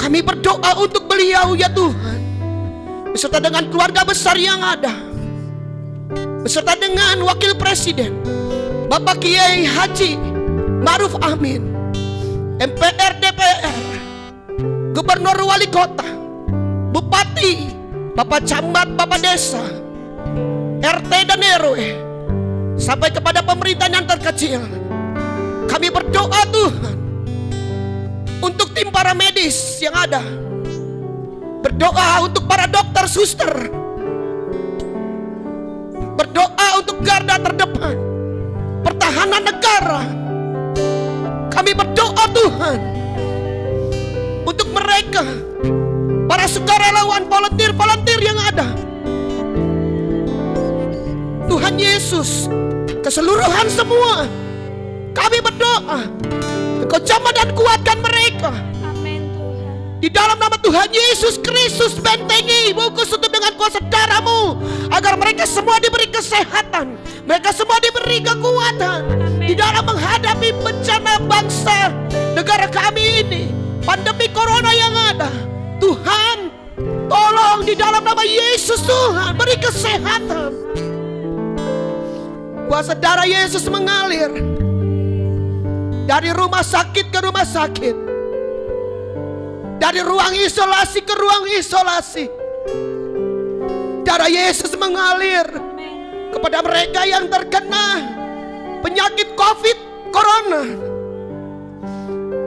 Kami berdoa untuk beliau ya Tuhan, beserta dengan keluarga besar yang ada, beserta dengan Wakil Presiden Bapak Kiai Haji Ma'ruf Amin, MPR, DPR, Gubernur, Wali Kota, Bupati, Bapak Camat, Bapak Desa, RT dan RW, sampai kepada pemerintahan yang terkecil. Kami berdoa Tuhan untuk tim para medis yang ada, berdoa untuk para dokter, suster, berdoa untuk garda terdepan pertahanan negara. Kami berdoa Tuhan untuk mereka, para sukarelawan, volunteer yang ada. Tuhan Yesus, keseluruhan semua kami berdoa, Engkau jamah dan kuatkan mereka. Amin Tuhan. Di dalam nama Tuhan Yesus Kristus, bentengi, bungkus tutup dengan kuasa darah-Mu, agar mereka semua diberi kesehatan, mereka semua diberi kekuatan di dalam menghadapi bencana bangsa negara kami ini, pandemi corona yang ada. Tuhan, tolong di dalam nama Yesus, Tuhan, beri kesehatan. Kuasa darah Yesus mengalir dari rumah sakit ke rumah sakit, dari ruang isolasi ke ruang isolasi. Darah Yesus mengalir kepada mereka yang terkena penyakit COVID, corona.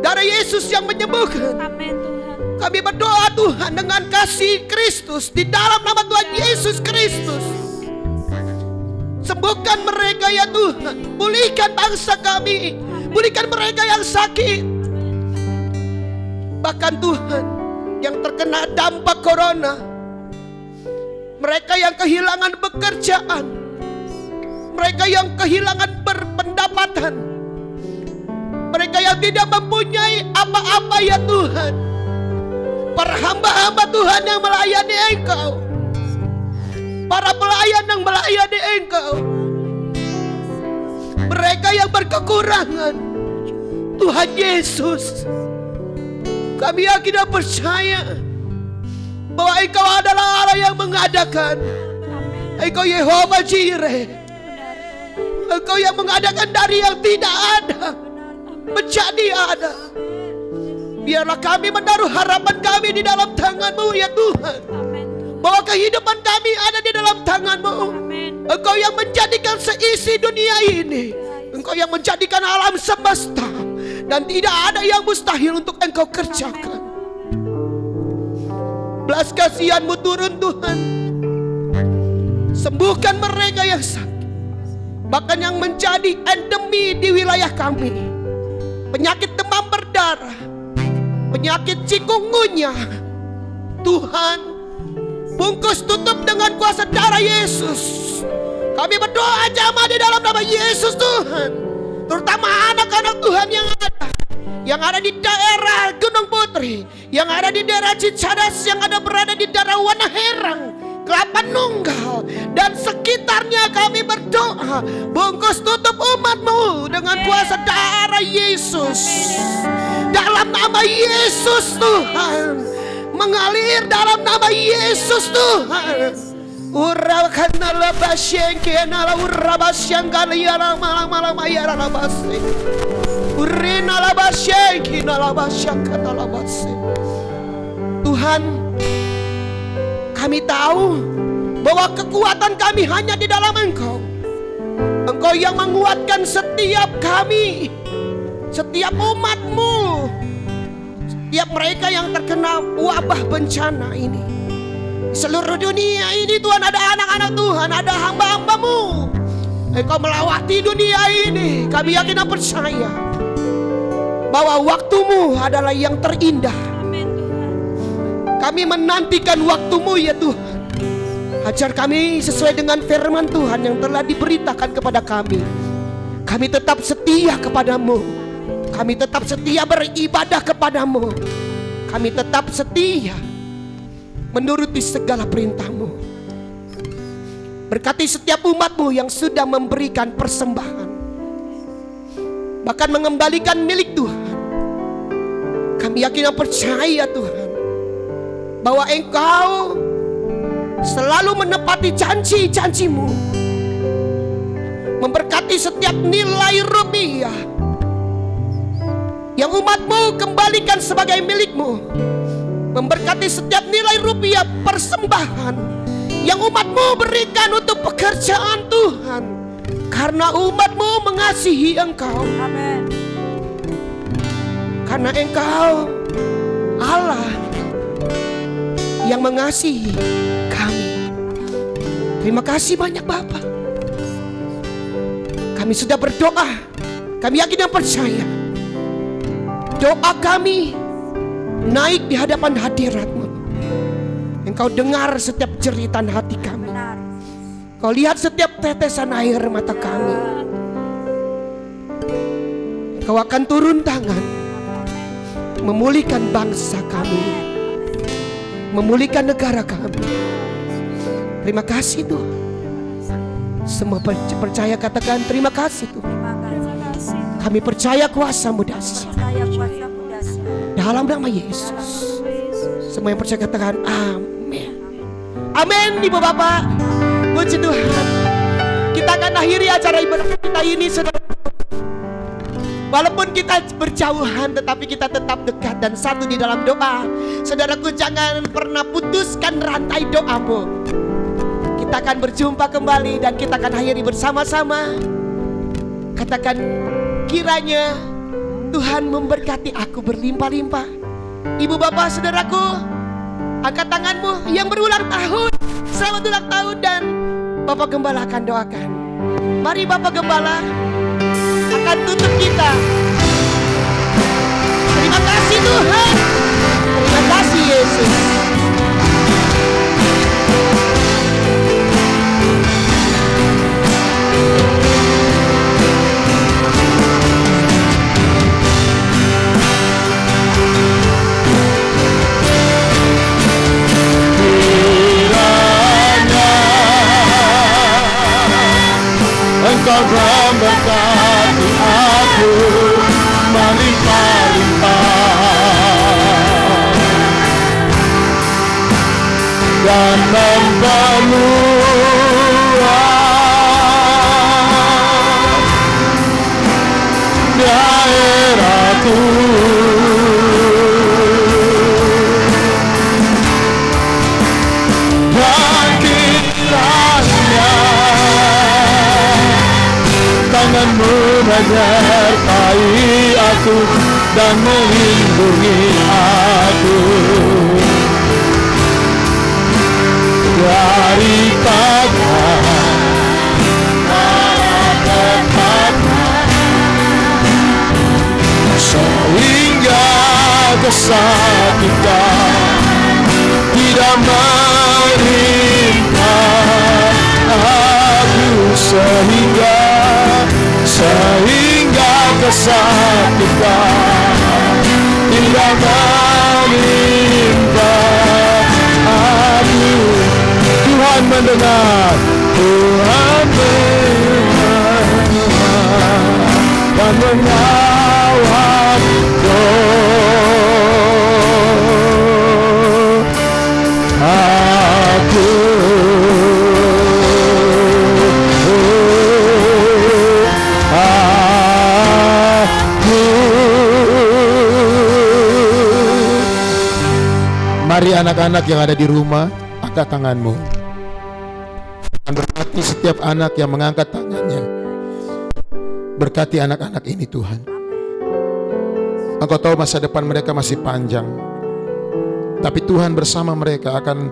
Darah Yesus yang menyembuhkan. Amin Tuhan. Kami berdoa Tuhan dengan kasih Kristus di dalam nama Tuhan Yesus Kristus. Sembuhkan mereka ya Tuhan. Pulihkan bangsa kami. Pulihkan mereka yang sakit. Bahkan Tuhan, yang terkena dampak corona, mereka yang kehilangan pekerjaan, mereka yang kehilangan pendapatan, mereka yang tidak mempunyai apa-apa ya Tuhan, para hamba-hamba Tuhan yang melayani Engkau, para pelayan yang melayani Engkau, mereka yang berkekurangan, Tuhan Yesus, kami yakin dan percaya bahwa Engkau adalah Allah yang mengadakan. Engkau Yehova Jireh, Engkau yang mengadakan dari yang tidak ada menjadi ada. Biarlah kami menaruh harapan kami di dalam tangan-Mu ya Tuhan, bahwa kehidupan kami ada di dalam tangan-Mu. Engkau yang menjadikan seisi dunia ini, Engkau yang menjadikan alam semesta, dan tidak ada yang mustahil untuk Engkau kerjakan. Belas kasihan-Mu turun Tuhan, sembuhkan mereka yang sakit, bahkan yang menjadi endemi di wilayah kami, penyakit demam berdarah, penyakit cikungunya. Tuhan, bungkus tutup dengan kuasa darah Yesus. Kami berdoa jamah di dalam nama Yesus Tuhan, terutama anak-anak Tuhan yang ada di daerah Gunung Putri, yang ada di daerah Cicadas, yang ada berada di daerah Wanaherang, Kelapa Nunggal, dan sekitarnya. Kami berdoa, bungkus tutup umat-Mu dengan kuasa darah Yesus. Dalam nama Yesus Tuhan, mengalir dalam nama Yesus Tuhan. Urakana labasyenke nala urabasyanga yara malam ayara labase. Urina labasyenke nala basyanga labase. Tuhan, kami tahu bahwa kekuatan kami hanya di dalam Engkau. Engkau yang menguatkan setiap kami, setiap umat-Mu, setiap mereka yang terkena wabah bencana ini. Seluruh dunia ini Tuhan, ada anak-anak Tuhan, ada hamba-hamba-Mu. Engkau melawati dunia ini. Kami yakin dan percaya bahwa waktu-Mu adalah yang terindah. Kami menantikan waktu-Mu ya Tuhan. Ajar kami sesuai dengan firman Tuhan yang telah diberitakan kepada kami. Kami tetap setia kepada-Mu. Kami tetap setia beribadah kepada-Mu. Kami tetap setia menuruti segala perintah-Mu. Berkati setiap umat-Mu yang sudah memberikan persembahan, bahkan mengembalikan milik Tuhan. Kami yakin dan percaya Tuhan, bahwa Engkau selalu menepati janji-janji-Mu, memberkati setiap nilai rupiah yang umat-Mu kembalikan sebagai milik-Mu, memberkati setiap nilai rupiah persembahan yang umat-Mu berikan untuk pekerjaan Tuhan, karena umat-Mu mengasihi Engkau. Amin. Karena Engkau Allah yang mengasihi kami. Terima kasih banyak Bapa. Kami sudah berdoa, kami yakin dan percaya doa kami naik di hadapan hadirat-Mu. Engkau dengar setiap jeritan hati kami. Kau lihat setiap tetesan air mata kami. Engkau akan turun tangan memulihkan bangsa kami, memulihkan negara kami. Terima kasih Tuhan. Semua percaya katakan terima kasih Tuhan. Kami percaya kuasa-Mu dahsyat. Dalam nama Yesus. Semua yang percaya katakan amin. Amin Ibu Bapak. Puji Tuhan. Kita akan akhiri acara ibadah kita ini, saudara. Walaupun kita berjauhan, tetapi kita tetap dekat dan satu di dalam doa. Saudaraku, jangan pernah putuskan rantai doamu. Kita akan berjumpa kembali dan kita akan akhiri bersama-sama. Katakan, kiranya Tuhan memberkati aku berlimpah-limpah. Ibu bapak saudaraku, angkat tanganmu yang berulang tahun. Selamat ulang tahun, dan Bapak Gembala akan doakan. Mari Bapak Gembala akan tutup kita. Terima kasih Tuhan. Terima kasih Yesus. Engkau memberkati aku melimpah-limpah dan memperluas daerahku. Dan kiranya tangan-Mu menyertai aku dan melindungi aku dari sehingga kesakitan tidak menimpa aku, sehingga kesakitan tidak menimpa aku. Tuhan mendengar, Tuhan mendengar dan mengawal aku. Mari anak-anak yang ada di rumah, angkat tanganmu. Dan berkati setiap anak yang mengangkat tangannya. Berkati anak-anak ini Tuhan. Engkau tahu masa depan mereka masih panjang, tapi Tuhan bersama mereka akan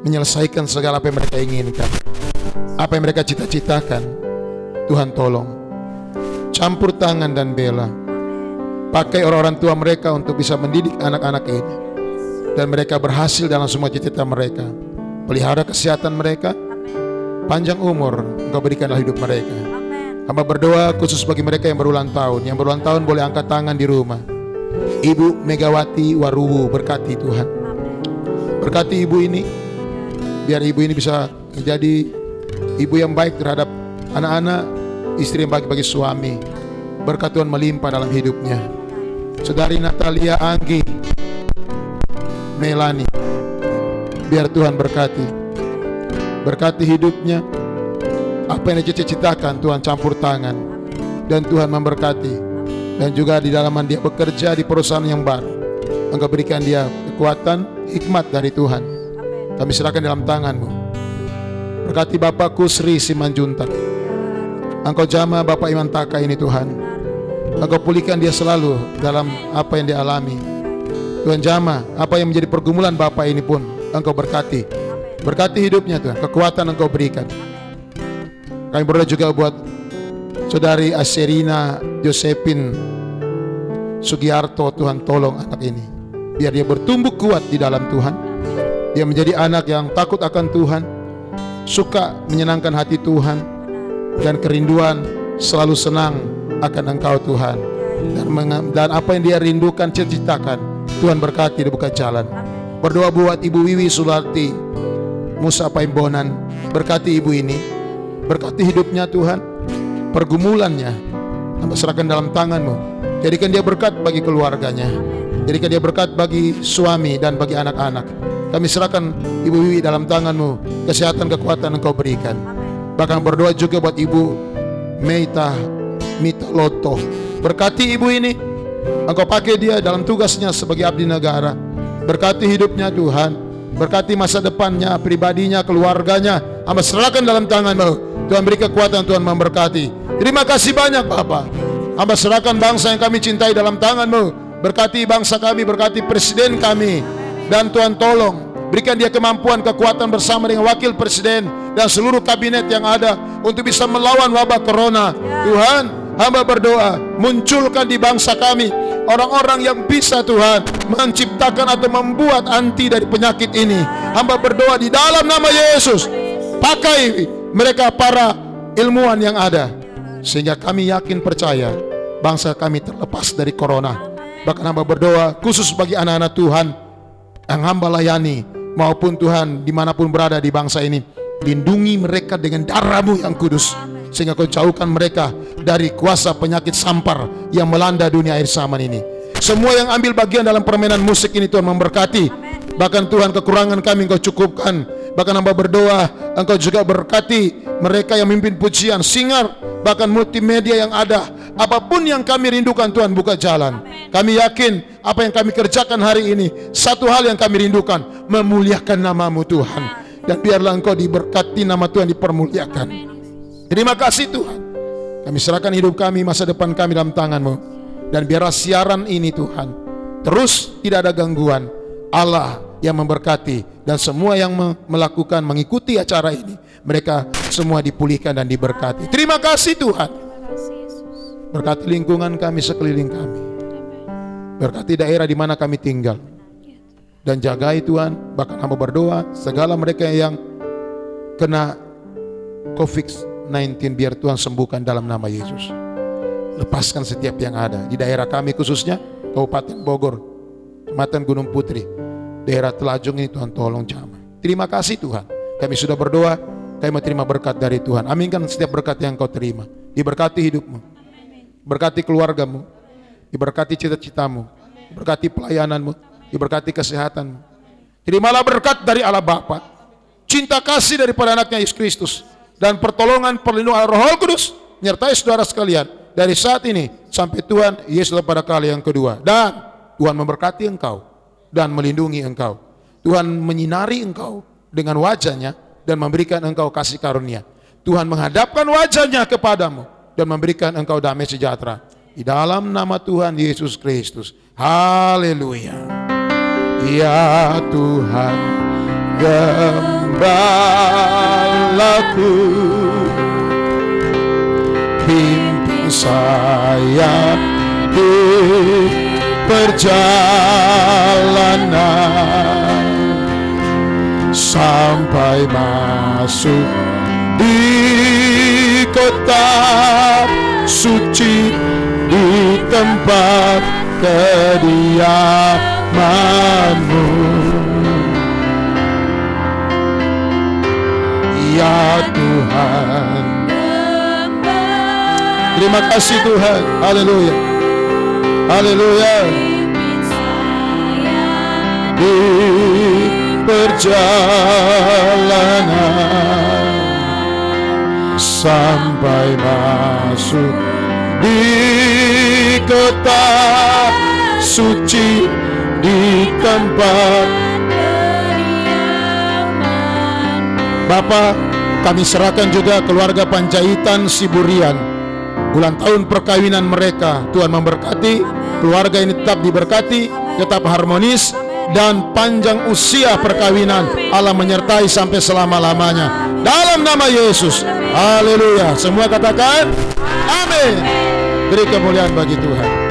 menyelesaikan segala apa yang mereka inginkan, apa yang mereka cita-citakan. Tuhan tolong, campur tangan dan bela. Pakai orang-orang tua mereka untuk bisa mendidik anak-anak ini, dan mereka berhasil dalam semua cita-cita mereka. Pelihara kesehatan mereka, panjang umur Engkau berikanlah hidup mereka. Hamba berdoa khusus bagi mereka yang berulang tahun. Yang berulang tahun boleh angkat tangan di rumah. Ibu Megawati Waruwu, berkati Tuhan. Berkati ibu ini, biar ibu ini bisa menjadi ibu yang baik terhadap anak-anak, istri yang baik bagi suami. Berkat Tuhan melimpah dalam hidupnya. Saudari Natalia Anggi Melani, biar Tuhan berkati. Berkati hidupnya. Apa yang dia cita-citakan Tuhan campur tangan, dan Tuhan memberkati. Dan juga di dalaman dia bekerja di perusahaan yang baru, Engkau berikan dia kekuatan, hikmat dari Tuhan. Kami serahkan dalam tangan-Mu. Berkati Bapak Kusri Simanjuntak. Engkau jamah Bapak Iman Taka ini Tuhan. Engkau pulihkan dia selalu dalam apa yang dia alami. Tuhan jamah apa yang menjadi pergumulan Bapak ini pun Engkau berkati. Berkati hidupnya Tuhan, kekuatan Engkau berikan. Kami berdoa juga buat Saudari Aserina Josephine Sugiarto. Tuhan tolong anak ini, biar dia bertumbuh kuat di dalam Tuhan. Dia menjadi anak yang takut akan Tuhan, suka menyenangkan hati Tuhan, dan kerinduan selalu senang akan Engkau Tuhan. Dan apa yang dia rindukan, cita-citakan, Tuhan berkati dan buka jalan. Berdoa buat Ibu Wiwi Sularti Musa Paimbonan. Berkati ibu ini, berkati hidupnya Tuhan, pergumulannya Hamba serahkan dalam tangan-Mu. Jadikan dia berkat bagi keluarganya, jadikan dia berkat bagi suami dan bagi anak-anak. Kami serahkan Ibu Wiwi dalam tangan-Mu, kesehatan, kekuatan Engkau berikan. Bahkan berdoa juga buat Ibu Mita Loto. Berkati ibu ini, Engkau pakai dia dalam tugasnya sebagai abdi negara. Berkati hidupnya Tuhan, berkati masa depannya, pribadinya, keluarganya. Hamba serahkan dalam tangan-Mu. Tuhan beri kekuatan, Tuhan memberkati. Terima kasih banyak Bapa. Hamba serahkan bangsa yang kami cintai dalam tangan-Mu. Berkati bangsa kami, berkati presiden kami. Dan Tuhan tolong berikan dia kemampuan, kekuatan bersama dengan wakil presiden dan seluruh kabinet yang ada untuk bisa melawan wabah corona. Tuhan, hamba berdoa, munculkan di bangsa kami orang-orang yang bisa Tuhan menciptakan atau membuat anti dari penyakit ini. Hamba berdoa di dalam nama Yesus, pakai mereka para ilmuwan yang ada, sehingga kami yakin percaya bangsa kami terlepas dari corona. Bahkan hamba berdoa khusus bagi anak-anak Tuhan yang hamba layani, maupun Tuhan dimanapun berada di bangsa ini, lindungi mereka dengan darah-Mu yang kudus, sehingga Kau jauhkan mereka dari kuasa penyakit sampar yang melanda dunia akhir zaman ini. Semua yang ambil bagian dalam permainan musik ini Tuhan memberkati. Bahkan Tuhan kekurangan kami Engkau cukupkan. Bahkan hamba berdoa Engkau juga berkati mereka yang memimpin pujian, singer, bahkan multimedia yang ada. Apapun yang kami rindukan Tuhan buka jalan. Kami yakin apa yang kami kerjakan hari ini, satu hal yang kami rindukan, memuliakan nama-Mu Tuhan. Dan biarlah Engkau diberkati, nama Tuhan dipermuliakan. Terima kasih Tuhan. Kami serahkan hidup kami, masa depan kami dalam tangan-Mu. Dan biarlah siaran ini Tuhan terus tidak ada gangguan. Allah yang memberkati, dan semua yang melakukan, mengikuti acara ini, mereka semua dipulihkan dan diberkati. Terima kasih Tuhan. Berkati lingkungan kami, sekeliling kami. Berkati daerah di mana kami tinggal. Dan jagai Tuhan, bahkan hamba berdoa segala mereka yang kena COVID-19, biar Tuhan sembuhkan dalam nama Yesus. Lepaskan setiap yang ada di daerah kami, khususnya Kabupaten Bogor, Kecamatan Gunung Putri, daerah Telajung ini Tuhan tolong jamah. Terima kasih Tuhan. Kami sudah berdoa, kami mau terima berkat dari Tuhan. Aminkan setiap berkat yang Kau terima. Diberkati hidupmu, berkati keluargamu, diberkati cita-citamu, diberkati pelayananmu, diberkati kesehatanmu. Terimalah berkat dari Allah Bapa, cinta kasih daripada anaknya Yesus Kristus, dan pertolongan perlindungan Roh Kudus menyertai saudara sekalian dari saat ini sampai Tuhan Yesus pada kali yang kedua. Dan Tuhan memberkati engkau dan melindungi engkau. Tuhan menyinari engkau dengan wajahnya dan memberikan engkau kasih karunia. Tuhan menghadapkan wajahnya kepadamu dan memberikan engkau damai sejahtera. Di dalam nama Tuhan Yesus Kristus. Haleluya. Ya Tuhan, gembalaku, pimpin saya di perjalanan sampai masuk di kota suci, di tempat kediaman-Mu. Ya Tuhan, terima kasih Tuhan. Haleluya, haleluya. Di perjalanan sampai masuk di kota suci, di tempat Bapa, kami serahkan juga keluarga Panjaitan Siburian, bulan tahun perkawinan mereka. Tuhan memberkati, keluarga ini tetap diberkati, tetap harmonis, dan panjang usia perkawinan. Allah menyertai sampai selama-lamanya. Dalam nama Yesus. Haleluya. Semua katakan amin. Beri kemuliaan bagi Tuhan.